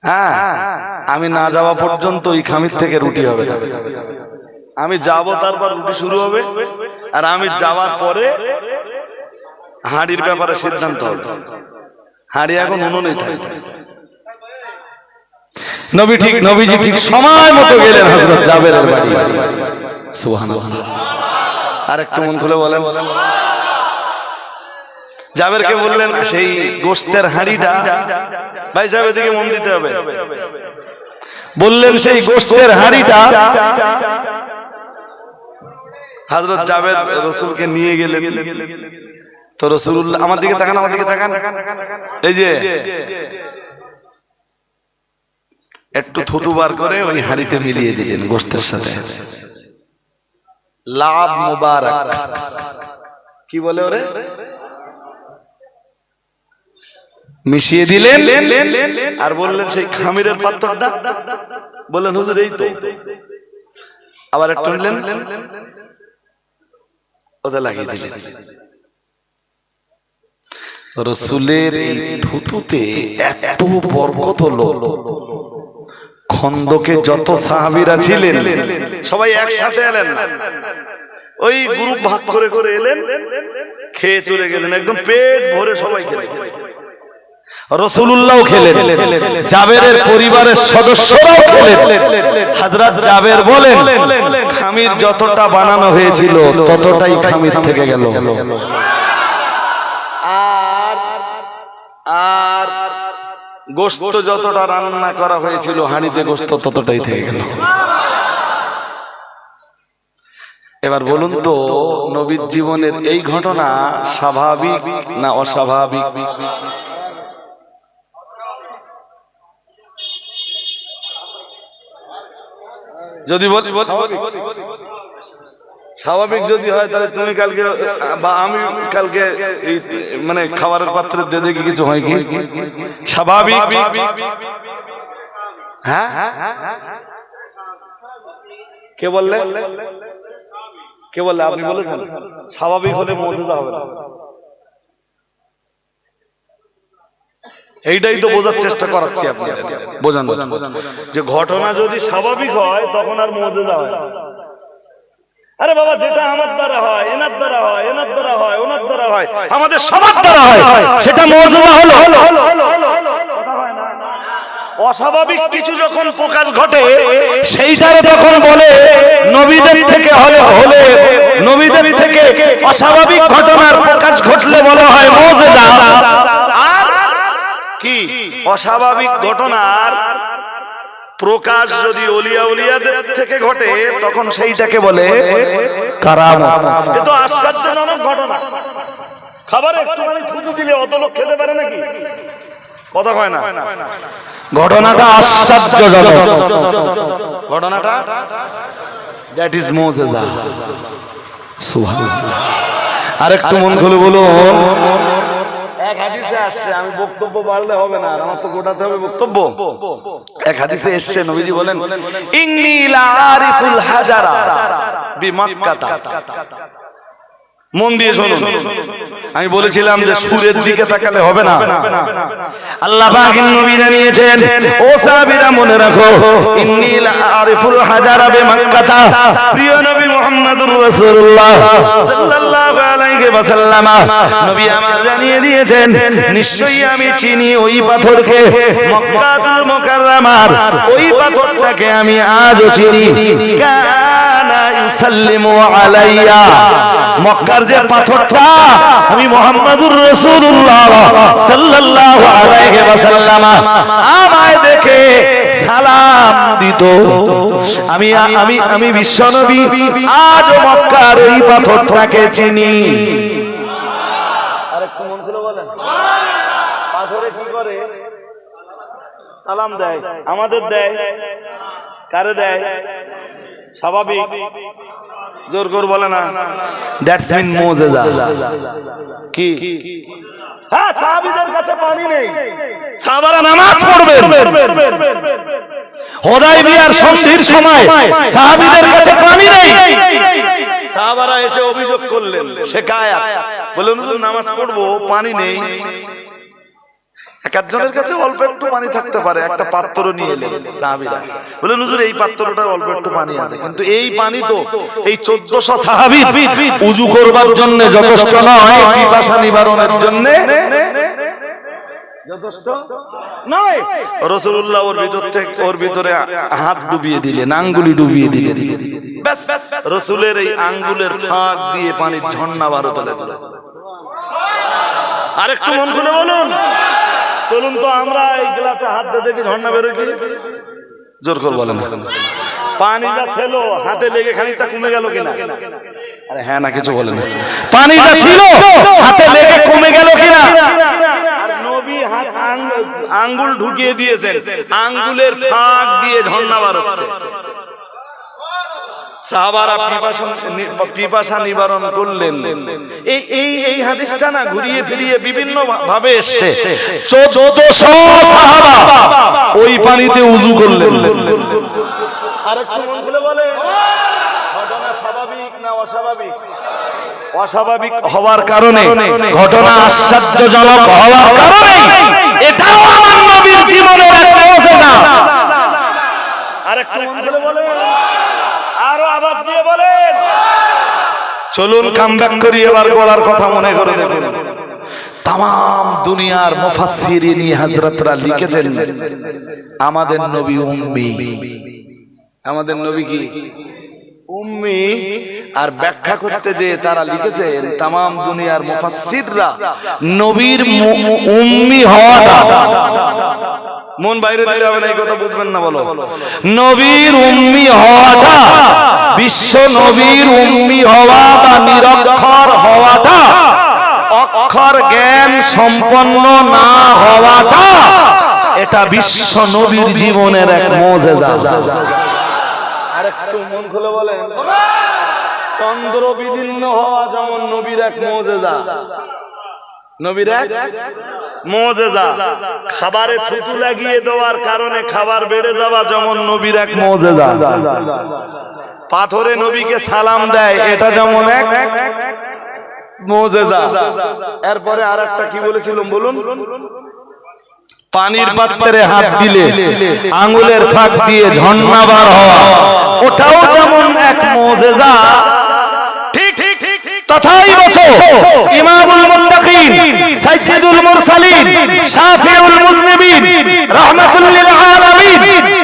Speaker 1: হ্যাঁ, আমি না যাওয়া পর্যন্ত ওই খামির থেকে রুটি হবে না। আমি যাব, তারপর রুটি শুরু হবে। আর আমি যাওয়ার পরে হাঁড়ির ব্যাপারে সিদ্ধান্ত হবে। হাঁড়ি এখন উনুনেই থাকে। নবীজি ঠিক সময় মতো গেলেন হযরত জাবেরের বাড়ি। সুবহানাল্লাহ। আরেকটু মন খুলে বলেন। জাবেরকে বললেন সেই গোশতের হাঁড়িটা, ভাই সাহেব এদিকে মন দিতে হবে, বললেন সেই গোশতের হাঁড়িটা হযরত জাবের রাসূলকে নিয়ে গেলেন। তো রাসূলুল্লাহ আমার দিকে তাকান, আমার দিকে তাকান, এই যে একটু থুতু বার করে ওই হাঁড়িতে মিলিয়ে দিলেন গোশতের সাথে। লাভ মুবারক, কি বলে ওরে, মিশিয়ে দিলেন আর বললেন সেই খামিরের পাত্রটা, বললেন হুজুর এই তো, আবার একটু নিলেন ওটা লাগিয়ে দিলেন। রাসূলের এই থুতুতে এত বরকত হলো, খন্দকে যত সাহাবীরা ছিলেন সবাই একসাথে এলেন না, ওই গ্রুপ ভাগ করে করে এলেন, খেয়ে চলে গেলেন, একদম পেট ভরে সবাই খেলেন। রাসূলুল্লাহও খেলেন, জাবেরের পরিবারের সদস্যরাও খেলেন। হযরত জাবের বলেন খামির যতটা বানানো হয়েছিল ততটাই খামির থেকে গেল, আর গোশত যতটা রান্না করা হয়েছিল হাঁড়িতে গোশত ততটাই থেকে গেল। এবার বলুন তো নবীর জীবনের এই ঘটনা স্বাভাবিক না অস্বাভাবিক? যদি বলি স্বাভাবিক যদি হয় তাহলে তুমি কালকে বা আমি কালকে এই মানে খাবারের পাত্রে দিয়ে দেখি কিছু হয় কি স্বাভাবিক? হ্যাঁ কে বললে, কে বললে? আপনি বলেছেন স্বাভাবিক হলে মুজিজা হবে না। এইটাই তো বোঝার চেষ্টা করাচ্ছি আপনাদের, বোঝান যে ঘটনা যদি স্বাভাবিক হয় তখন আর মুজিজা হয় না। আরে বাবা যেটা আমার দ্বারা হয়, এনার দ্বারা হয়, এনার দ্বারা হয়, ওনার দ্বারা হয়, আমাদের সবার দ্বারা হয়, সেটা মুজিজা হলো। কথা হয় না? অস্বাভাবিক কিছু যখন প্রকাশ ঘটে সেইটারে তখন বলে নবীদের থেকে হলে নবীদের থেকে অস্বাভাবিক ঘটনার প্রকাশ ঘটলে বলা হয় মুজিজা। আর কি অস্বাভাবিক ঘটনার প্রকাশ যদি ওলিয়া উলিয়াদের থেকে ঘটে তখন সেইটাকে বলে কারামত। এ তো আশ্চর্যজনক ঘটনা। খাবারে একটুখানি থুতু দিলে অত লোক খেতে পারে নাকি? কথা হয় না? ঘটনাটা আশ্চর্যজনক, ঘটনাটা দ্যাট ইজ মুজিজা। সুবহানাল্লাহ। আরেকটু মন খুলে বলুন। এক হাদিসে আসছে, আমি বক্তব্য বাড়লে হবে না, আমার তো গোটাতে হবে বক্তব্য। এক হাদিসে এসছে নবীজি বলেন ইন্নী লা আরিফুল হাজারা বিমাক্কাতা। মন দিয়ে শুনুন, আমি বলেছিলাম যে সুরের দিকে তাকালে হবে না। আল্লাহ পাক নবী জানিয়েছেন, ও সাহাবীরা মনে রাখো, ইন্নী লা আরিফুল হাজারা বিমাক্কাতা। প্রিয় নবী মুহাম্মদুর রাসূলুল্লাহ সাল্লাল্লাহু আলাইহি ওয়াসাল্লাম নবী আমার জানিয়ে দিয়েছেন, নিশ্চয়ই আমি চিনি ওই পাথরকে, মক্কাতুল মুকাররমার ওই পাথরটাকে আমি আজও চিনি। কানা ইউসাল্লিমু আলাইয়া, মক্কার যে পাথরটা আমি মুহাম্মদুর রাসূলুল্লাহ সাল্লাল্লাহু আলাইহি ওয়াসাল্লাম আমায় দেখে সালাম দিত। আমি বিশ্বনবী আজ মক্কার ওই পাথরটাকে চিনি। আরেকটু মন খুলে বলেন, পাথরে কি করে? সালাম দেয়। আমাদের দেয়? কারে দেয়? স্বাভাবিক, জোর করে বলে না। দ্যাটস মিন মুজিজা। কি? হ্যাঁ, সাহাবীদের কাছে পানি নেই, সাহাবারা নামাজ পড়বেন। হুদায়বিয়ার সন্ধির সময় সাহাবীদের কাছে পানি নেই, সাহাবারা এসে অভিযোগ করলেন, শিকায়াত, বললেন হুজুর নামাজ পড়বো, পানি নেই। একজনের কাছে অল্প একটু পানি থাকতে পারে, একটা পাত্র নিয়ে এলেন সাহাবীরা, বলেন হুজুর এই পাত্রটায় অল্প একটু পানি আছে, কিন্তু এই পানি তো এই 1400 সাহাবী উযু করবার জন্য যথেষ্ট নয়, পিপাসা নিবারণের জন্য যথেষ্ট নয়। রাসূলুল্লাহ ওর ভিতরে হাত ডুবিয়ে দিলেন, আঙ্গুলি ডুবিয়ে দিলেন, ব্যাস রাসূলের এই আঙ্গুলের ফাঁক দিয়ে পানির ঝর্ণা বার হতে লাগলো। আর একটু মন খুলে বলুন। চলুন তো আমরা এই গ্লাসে হাত দিয়ে দেখি ঝর্ণা বেরোয় কি। জোর করে বলেন, পানি যা ছিল হাতে লেগে খানিকটা কমে গেল কিনা? আরে হ্যাঁ না কিছু বলেন। পানি যা ছিল হাতে লেগে কমে গেল কিনা? আর নবী হাত আঙ্গুল ঢুকিয়ে দিয়েছেন, আঙ্গুলের ফাঁক দিয়ে ঝর্ণা বার হচ্ছে। সাহাবারা পিপাসা নিবারণ করলেন। এই হাদিসটা না ঘুরিয়ে ফিরিয়ে বিভিন্ন ভাবে এসছে। 1400 সাহাবা ওই পানিতে উযু করলেন। আরেকটু মন খুলে বলে, ঘটনা স্বাভাবিক না অস্বাভাবিক? অস্বাভাবিক হওয়ার কারণে, ঘটনা আশ্চর্যজনক হওয়ার কারণে এটাও আমার নবীর জীবনের এক মুজিজা। আরেকটু মন খুলে বলে, আরো আওয়াজ দিয়ে বলেন। চলুন কামব্যাক করি এবার গলার কথা মনে করে দেখুন। তাম দুনিয়ার মুফাসসিরিন হযরতরা লিখেছেন আমাদের নবী উম্মি। আমাদের নবী কি উম্মি? আর ব্যাখ্যা করতে যে তারা লিখেছেন তাম দুনিয়ার মুফাসসিররা নবীর উম্মি হওয়াটা, মন বাইরে দিলে হবে না, এই কথা বুঝবেন না। বলো, নবীর উম্মি হওয়াটা, বিশ্ব নবীর উম্মি হওয়া বা নিরক্ষর হওয়াটা, অক্ষর জ্ঞান সম্পন্ন না হওয়াটা, এটা বিশ্ব নবীর জীবনের এক মুজিজা। আরেকটু মন খুলে বলেন, চন্দ্র বিদীর্ণ হওয়া যেমন নবীর এক মুজিজা। নবীর এক মুজিজা। খাবারে থুতু লাগিয়ে দেওয়ার কারণে খাবার বেড়ে যাওয়া যেমন নবীর এক মুজিজা। পাথরে নবীকে সালাম দেয়, এটা যেমন এক মুজিজা। এরপরে আরেকটা কি বলেছিলাম বলুন? পানির পাত্রে হাত দিলে আঙ্গুলের ফাঁক দিয়ে ঝর্ণা বার হওয়া, ওটাও যেমন এক মুজিজা। ঠিক ঠিক তথাই বছো ইমামুল মুত্তাকিন, সাইয়্যিদুল মুরসালিন, শাফিউল মুযনিবিন, রাহমাতুল লিল আলামিন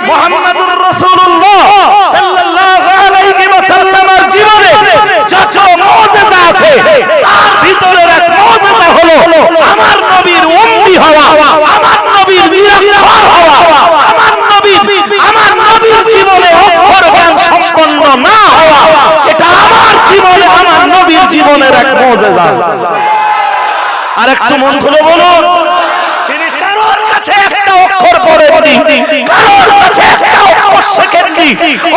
Speaker 1: মুহাম্মাদুর রাসূলুল্লাহ সাল্লাল্লাহু আলাইহি ওয়াসাল্লামের জীবনে যত মুজিজা আছে তার ভিতরের এক মুজিজা হলো আমার নবীর উম্মি হওয়া, আমার নবীর নিরক্ষর হওয়া, আমার নবীর জীবনে অক্ষর জ্ঞান সম্পন্ন না হওয়া। এটা আমার জীবনে, আমার নবীর জীবনের এক মুজিজা। আর একটু মন খুলে বলুন, তিনি কারোর কাছে একটা অক্ষর পড়েননি, কারোর কাছে একটা অক্ষর শেখেননি,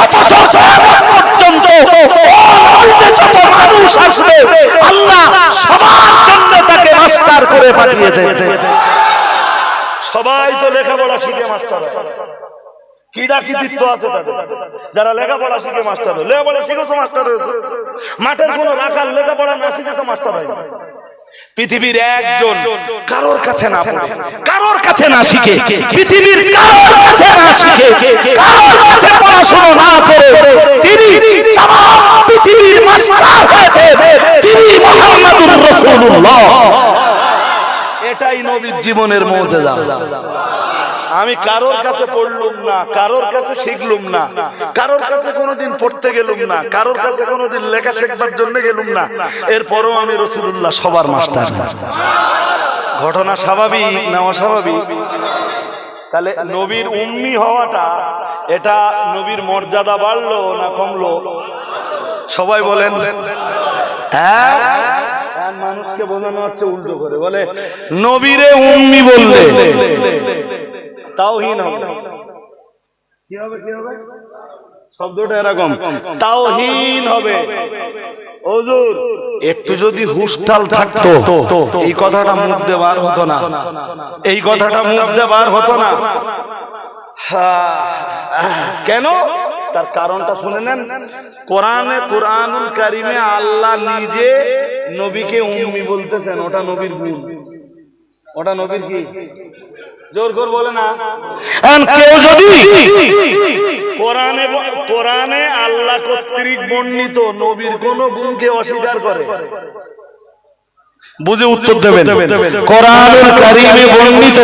Speaker 1: অথচ কিয়ামত পর্যন্ত যত মানুষ আসবে আল্লাহ সবার জন্য তাকে মাস্টার করে পাঠিয়েছেন। সবাই তো লেখাপড়া শিখে মাস্টার হয়, কি কৃতিত্ব আছে তাদের? যারা লেখাপড়া শিখে মাস্টার হয়, লেখাপড়া শিখেছো মাস্টার হয়েছে। মাঠের কোন রাখাল লেখাপড়া না শিখে তো মাস্টার হয়। পৃথিবীর একজন কারোর কাছে না পড়ে, কারোর কাছে না শিখে, পৃথিবীর কারোর কাছে না শিখে, কারোর কাছে পড়াশোনা না করে তিনি তাম পৃথিবীর মাস্টার হয়েছে, তিনি মুহাম্মাদুর রাসূলুল্লাহ। এটাই নবীর জীবনের মুজিজা। আমি কারোর কাছে পড়লুম না, কারোর কাছে শিখলুম না, কারোর কাছে কোনোদিন পড়তে গেলুম না, কারোর কাছে কোনোদিন লেখা শেখবার জন্য গেলুম না, এরপরও আমি রাসূলুল্লাহ সবার মাস্টার। ঘটনা স্বাভাবিক না অস্বাভাবিক? তাহলে নবীর উম্মি হওয়াটা, এটা নবীর মর্যাদা বাড়লো না কমলো? সবাই বলেন। হ্যাঁ, মানুষকে বোঝানো হচ্ছে উল্টো করে, বলে নবীরে উম্মি বললে তাওহীন হবে। কি হবে? কি হবে? শব্দটা এরকম, তাওহীন হবে। হুজুর একটু যদি হুশটাল থাকতো এই কথাটা মুখ দিয়ে বার হতো না, এই কথাটা মুখ দিয়ে বার হতো না। কেন? তার কারণটা শুনে নেন। কোরআনুল কারিমে আল্লাহ নিজে নবীকে উম্মি বলতেছেন, ওটা নবীর গুণ। ওটা নবীর কি? জোর করে বলে না। কেউ যদি কোরআনে আল্লাহ কর্তৃক বর্ণিত নবীর কোন গুণকে অস্বীকার করে, বুঝে উত্তর দেবেন। কোরআনুল কারীমে বর্ণিত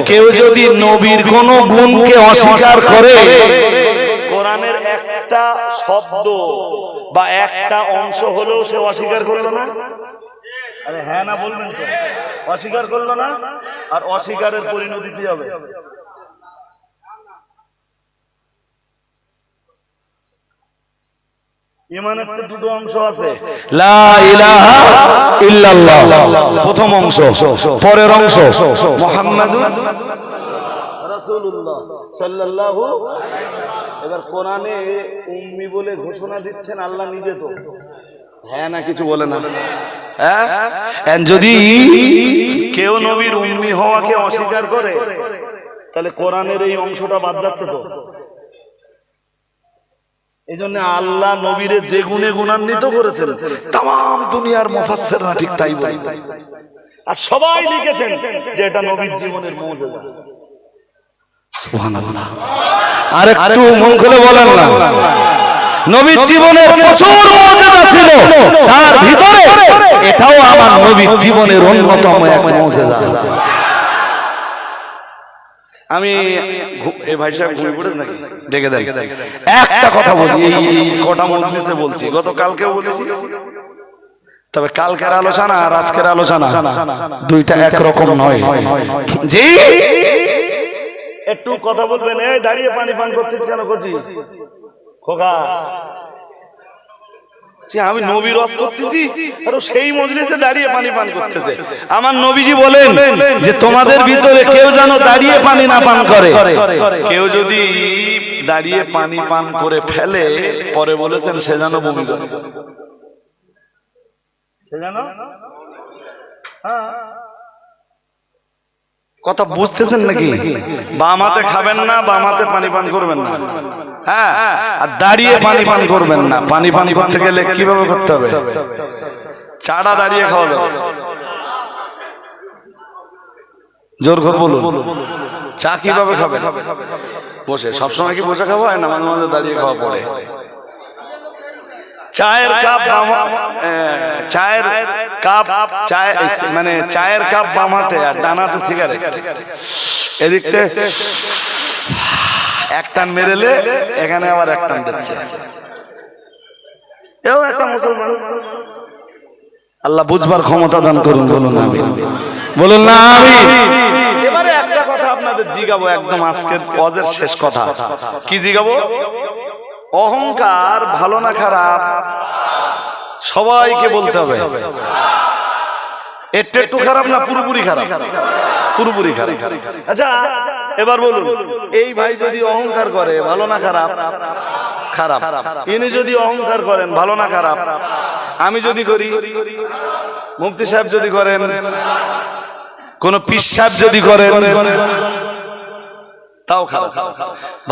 Speaker 1: কেউ যদি নবীর কোন গুণকে অস্বীকার করে, কোরআনের একটা শব্দ বা একটা অংশ হলেও সে অস্বীকার করলো না। আরে হ্যাঁ না বলবেন তো, অস্বীকার করলো না, আর অস্বীকারের পরিণতি কি হবে? ঈমানের তো দুটো অংশ আছে, লা ইলাহা ইল্লাল্লাহ প্রথম অংশ, পরের অংশ মুহাম্মাদুর রাসূলুল্লাহ সাল্লাল্লাহু। এবার কোরআনে উম্মি বলে ঘোষণা দিচ্ছেন আল্লাহ নিজে, তো হ্যাঁ না কিছু বলে না। যদি কেউ নবীর উম্মি হওয়াকে অস্বীকার করে তাহলে কোরআনের এই অংশটা বাদ যাচ্ছে তো। এই জন্য আল্লাহ নবীরে যে গুণে গুণান্বিত করেছেন তাম দুনিয়ার মুফাসসিররা ঠিক তাই বলে, আর সবাই লিখেছেন যে এটা নবীর জীবনের মুজিজা। সুবহানাল্লাহ। আর একটু মন খুলে বলেন না, নবীর জীবনের প্রচুর মুজিজা ছিল, তার ভিতরে এটাও আমার নবীর জীবনের অন্যতম এক মুজিজা। আমি এই ভাই সাহেব ঘুমিয়ে পড়েছে নাকি? ডেকে দেন। একটা কথা বলি, এই কটা মজলিসে বলছি, গতকালকেও বলেছি, তবে কালকের আলোচনা আর আজকের আলোচনা দুইটা একরকম নয়। জি একটু কথা বলবেন। এই দাঁড়িয়ে পানি পান করতেছ কেন? করছি খোকা, আমি নবী রস করতেছি আর সেই মজলিসে দাঁড়িয়ে পানি পান করতেছে। আমার নবীজি বলেন যে তোমাদের ভিতরে কেউ যেন দাঁড়িয়ে পানি না পান করে। কেউ যদি দাঁড়িয়ে পানি পান করে ফেলে, পরে বলেছেন সে যেন বমি করে। কথা বুঝতেছেন নাকি? বাম হাতে খাবেন না, বাম হাতে পানি পান করবেন না। হ্যাঁ, আর দাঁড়িয়ে পানি পান করবেন না। পানি পান করতে গেলে কিভাবে করতে হবে? চাড়া দাঁড়িয়ে খাওয়া যাবে। জোর করে বলুন, চা কিভাবে খাবে? বসে। সবসময় কি বসে খাওয়া হয় না? মাঝে মাঝে দাঁড়িয়ে খাওয়া পড়ে। চায়ের কাপ মানে চায়ের কাপ বাম হাতে আর ডান হাতে সিগারেট। এদিকটা এক টান মেরেলে এখানে আবার এক টান দিচ্ছে। এও একটা মুসলমান। আল্লাহ বুঝবার ক্ষমতা দান করুন। বলুন আমিন। বলুন না আমিন। এবারে একটা কথা আপনাদের জিগাবো, একদম আজকের ওয়াজের শেষ কথা। কি জিগাবো? অহংকার ভালো না খারাপ সবাইকে বলতে হবে। একটু একটু খারাপ না পুরোপুরি খারাপ? পুরোপুরি খারাপ। আচ্ছা এবার বলুন, এই ভাই যদি অহংকার করে ভালো না খারাপ? খারাপ। ইনি যদি অহংকার করেন ভালো না খারাপ? আমি যদি করি, মুফতি সাহেব যদি করেন, কোন পীর সাহেব যদি করেন তাও খারাপ।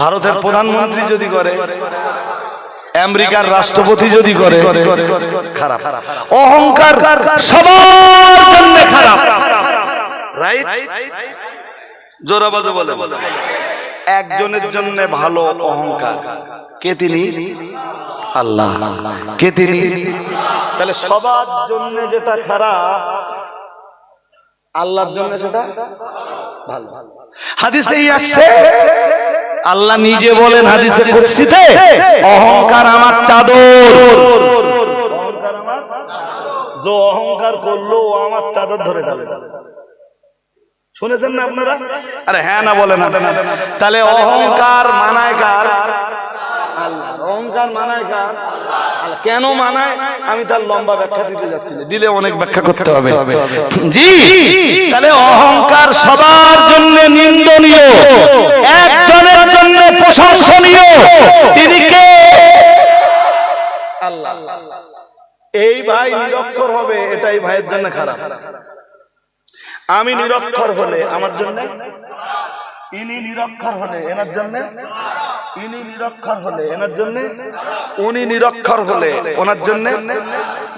Speaker 1: ভারতের প্রধানমন্ত্রী যদি করে, আমেরিকার রাষ্ট্রপতি যদি করে, খারাপ। অহংকার সবার জন্য খারাপ, রাইট? জোরাবাজে বলে একজনের জন্য ভালো অহংকার। কে তিনি? আল্লাহ। কে তিনি? তাহলে সবার জন্য যেটা খারাপ, আল্লাহর জন্য সেটা ভালো। হাদিসেই আসছে, আল্লাহ নিজে বলেন হাদিসে কুদসিতে, অহংকার আমার চাদর। অহংকার আমার, যে অহংকার করলো আমার চাদর ধরে ফেলে। শুনেছেন না আপনারা? আরে হ্যাঁ না বলেন। তাহলে অহংকার মানায় কার? আল্লাহ। অহংকার মানায় কার? কেন মানায়? আমি তার লম্বা ব্যাখ্যা দিতে যাচ্ছি, দিলে অনেক ব্যাখ্যা করতে হবে। জি, তাহলে অহংকার সবার জন্য নিন্দনীয়, একজনের জন্য প্রশংসনীয়। তিনি কে? আল্লাহ। এই ভাই নিরক্ষর হবে, এটাই ভাইয়ের জন্য খারাপ। আমি নিরক্ষর হলে আমার জন্য, ইনি নিরক্ষর হলে এনার জন্য, ইনি নিরক্ষর হলে এনার জন্য, উনি নিরক্ষর হলে ওনার জন্য।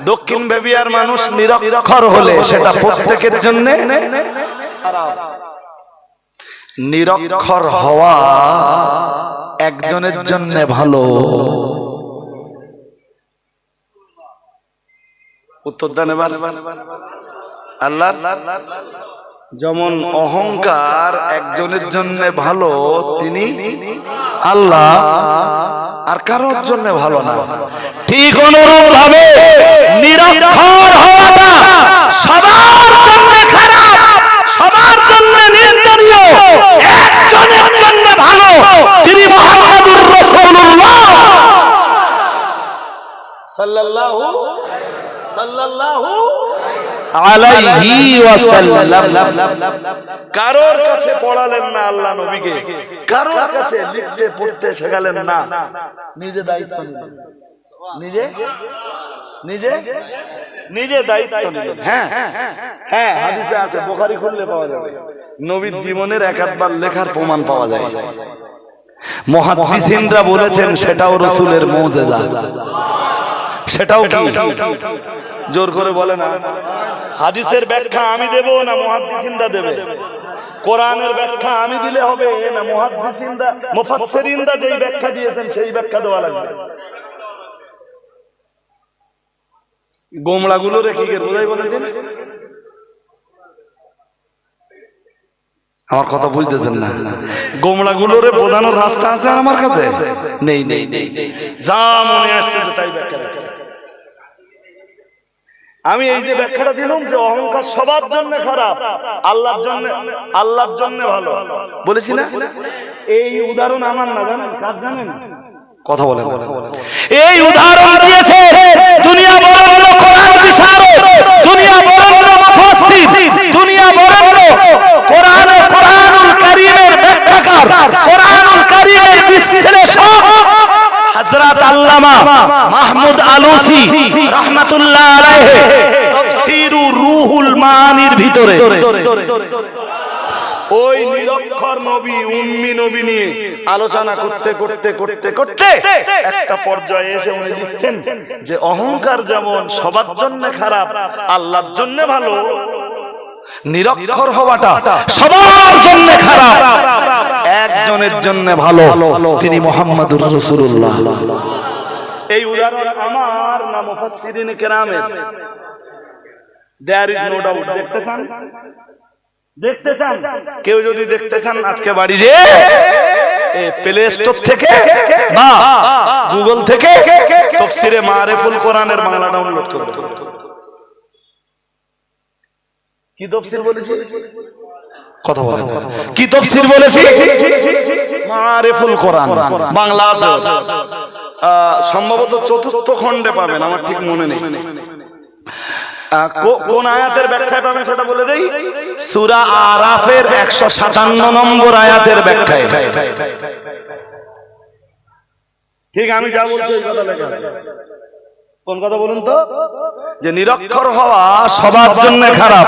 Speaker 1: দক্ষিণ বেবিয়ার মানুষ নিরক্ষর হলে সেটা প্রত্যেকের জন্য খারাপ। নিরক্ষর হওয়া একজনের জন্য ভালো। উত্তর দেন এবার। আল্লাহ যেমন অহংকার একজনের জন্য ভালো, তিনি আল্লাহ, আর কারোর জন্য ভালো না। ঠিক অনুরূপ ভাবে নিরক্ষর হওয়াটা সবার জন্য খারাপ, সবার জন্য নিন্দনীয়, একজনের জন্য ভালো, তিনি মুহাম্মদুর রাসূলুল্লাহ সাল্লাল্লাহু আলাইহি ওয়াসাল্লাম। কারোর কাছে পড়ালেন না আল্লাহ নবীকে, কারোর কাছে লিখতে পড়তে শেখালেন না, নিজে দায়িত্ব নিলেন, নিজে নিজে নিজে দায়িত্ব নিলেন। হ্যাঁ হ্যাঁ, হাদিসে আছে, বুখারী খুললে পাওয়া যাবে, নবীর জীবনের এক আধবার লেখার প্রমাণ পাওয়া যায়। মুহাদ্দিসিনরা বলেছেন সেটাও রাসূলের মুজিজা। সেটাও কি? জোর করে বলে না। হাদিসের ব্যাখ্যা আমি দেব না মুহাদ্দিসিনরা দেবে? কোরআনের ব্যাখ্যা আমি দিলে হবে না মুহাদ্দিসিনরা মুফাসসিরিনরা যেই ব্যাখ্যা দিয়েছেন সেই ব্যাখ্যা দেওয়া লাগবে? গোমড়াগুলো রেখে গিয়ে বোঝাই বলে দিন। আমার কথা বুঝতেছেন না? গোমড়াগুলোরে বোঝানোর রাস্তা আছে আর আমার কাছে নেই। নেই নেই, যা মনে আসতেছে তাই ব্যাখ্যা। আমি এই যে ব্যাখ্যাটা দিলাম যে অহংকার সবার জন্য খারাপ, আল্লাহর জন্য ভালো বলেছি না? এই উদাহরণ আমার না, জানেন কার? জানেন? কথা বলেন। এই উদাহরণ দিয়েছে দুনিয়া বরেণ্য কোরআন বিশারদ, দুনিয়া বরেণ্য মুফাসসির, দুনিয়া বরেণ্য কোরআনুল কারীমের ব্যাখ্যাকার, কোরআনুল কারীমের বিশ্লেষক হযরত আল্লামা মাহমুদ আলুসি রাহমাতুল্লাহ আলাইহি তাফসীরুর রুহুল মানির ভিতরে ওই নিরক্ষর নবী, উম্মি নবী নিয়ে আলোচনা করতে করতে করতে করতে একটা পর্যায়ে এসে উনি লিখছেন যে অহংকার যেমন সবার জন্য খারাপ, আল্লাহর জন্য ভালো, নিরক্ষর হওয়াটা সবার জন্য খারাপ, একজনের জন্য ভালো, তিনি মুহাম্মদুর রাসূলুল্লাহ। এই উদাহরণ আমার না মুফাসসিরিন কেরামের? There is no doubt. দেখতে চান? কেউ যদি দেখতে চান আজকে বাড়ি যে প্লে স্টোর থেকে বা গুগল থেকে তাফসীরে মারিফুল কোরআনের বাংলা ডাউনলোড করুন। কি তাফসীর বলেছি? কথা বলেন। কি তাফসীর বলেছি? মারিফুল কোরআন বাংলা আছে, সম্ভবত ৪র্থ খণ্ডে পাবেন, আমার ঠিক মনে নেই। কোন আয়াতের ব্যাখ্যায় পাবেন সেটা বলে দেই। সূরা আরাফের ১৫৭ নম্বর আয়াতের ব্যাখ্যায়। ঠিক আমি যা বলছি এই কথা লেখা আছে। কোন কথা বলুন তো? যে নিরক্ষর হওয়া সবার জন্য খারাপ,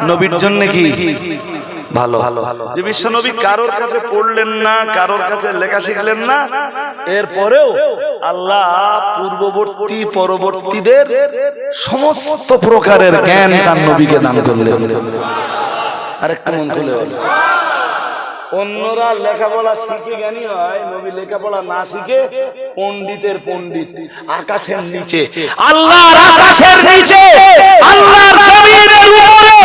Speaker 1: নবীর জন্য কি ভালো। যে বিশ্ব নবী কারোর কাছে পড়লেন না, কারোর কাছে লেখা শিখলেন না, এরপরেও আল্লাহ পূর্ববর্তী পরবর্তীদের সমস্ত প্রকারের জ্ঞান তার নবীকে দান করলেন। আরেকটা মন খুলে বল, অন্যরা লেখাপড়া শিখে জ্ঞানী হয়, নবী লেখাপড়া না শিখে পণ্ডিতের পণ্ডিত। আকাশের নিচে, আল্লাহর আকাশের নিচে, আল্লাহর জমিনের উপরে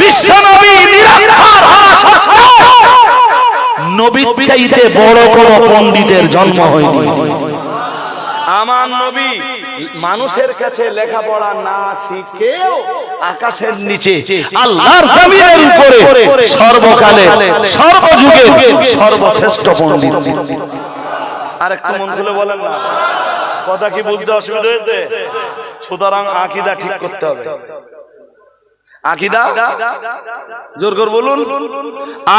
Speaker 1: বিশ্ব নবী নিরক্ষর হওয়া সত্ত্বেও নবীর চাইতে বড় কোনো পণ্ডিতের জন্ম হয়নি। আমার নবী মানুষের কাছে লেখাপড়া না শিখেও আকাশের নিচে আল্লাহর জমিনের উপরে সর্বকালে সর্বযুগে সর্বশ্রেষ্ঠ পণ্ডিত। আরেকটু মন খুলে বলেন না, কথা কি বুঝতে অসুবিধা হয়েছে? সুতরাং আকীদা ঠিক করতে হবে। আকীদা জোর করে বলুন,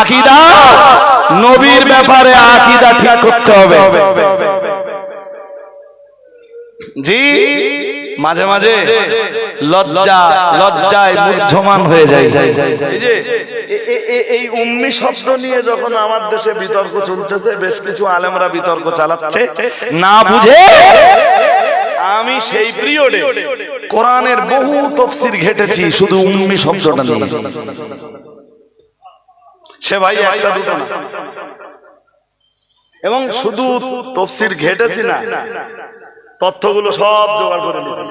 Speaker 1: আকীদা নবীর ব্যাপারে আকীদা ঠিক করতে হবে। জি, মাঝে মাঝে লজ্জায় মুহ্যমান হয়ে যায়। এই যে এই উম্মি শব্দ নিয়ে যখন আমার দেশে বিতর্ক চলতেছে, বেশ কিছু আলেমরা বিতর্ক চালাচ্ছে না বুঝে। আমি সেই পিরিয়ডে কোরআনের বহু তাফসীর ঘেটেছি শুধু উম্মি শব্দটা নিয়ে। সে ভাই একটা দুটো না, এবং শুধু তাফসীর ঘেটেছি না, তথ্যগুলো সব জোগাড় করে নিয়েছি,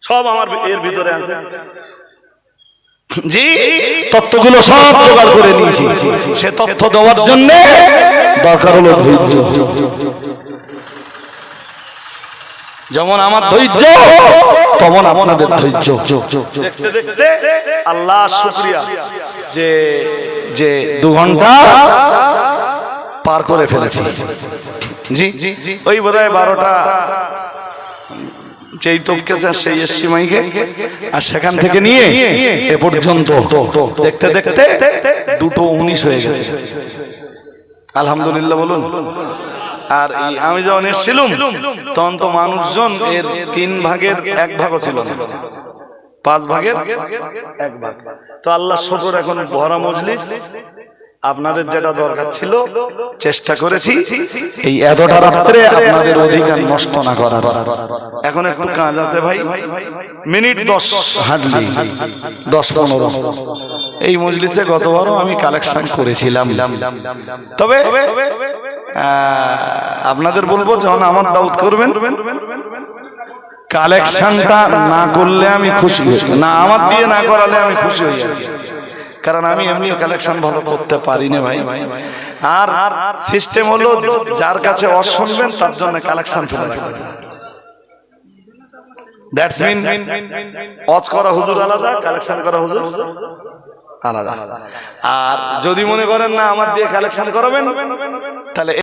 Speaker 1: সব আমার এর ভিতরে আছে। জি, তথ্যগুলো সব জোগাড় করে নিয়েছি। সে তথ্য দেওয়ার জন্য দরকার হলো ধৈর্য। যেমন আমার ধৈর্য তেমন আপনাদের ধৈর্য। দেখতে দেখতে আল্লাহ শুকরিয়া যে যে 2 ঘন্টা পার করে ফেলেছি। জি ওই বোধহয় 12টা যেই টপকেছে সেই এসছি মাইকে, আর সেখান থেকে নিয়ে এ পর্যন্ত দেখতে দেখতে 2:19 হয়ে গেছে। আলহামদুলিল্লাহ বলুন। আর আমি যখন এসেছিলাম তখন তো মানুষজন এর 3 ভাগের 1 ভাগও ছিল না, 5 ভাগের 1 ভাগ। তো আল্লাহ শুকর এখন ভরা মজলিস, আপনাদের যেটা দরকার ছিল চেষ্টা করেছি এই এতটা রাত্রে আপনাদের অধিকার নষ্ট না করার। এখন একটু কাজ আছে ভাই, মিনিট 10 হাঁটলি 10-15 এই মজলিসে গতবারও আমি কালেকশন করেছিলাম। তবে আপনাদের বলবো যখন আমার দাওয়াত করবেন কালেকশনটা না করলে আমি খুশি হই না, আমার দিয়ে না করালে আমি খুশি হই, কারণ আমি এমনি কালেকশন ভালো করতে পারি না ভাই। আর সিস্টেম হলো যার কাছে ওয়াজ শুনবেন তার জন্য কালেকশন ফেলে রাখবেন। দ্যাটস মিন ওয়াজ করা হুজুর আলাদা, কালেকশন করা হুজুর আলাদা। আর যদি মনে করেন না আমার দিয়ে কালেকশন করাবেন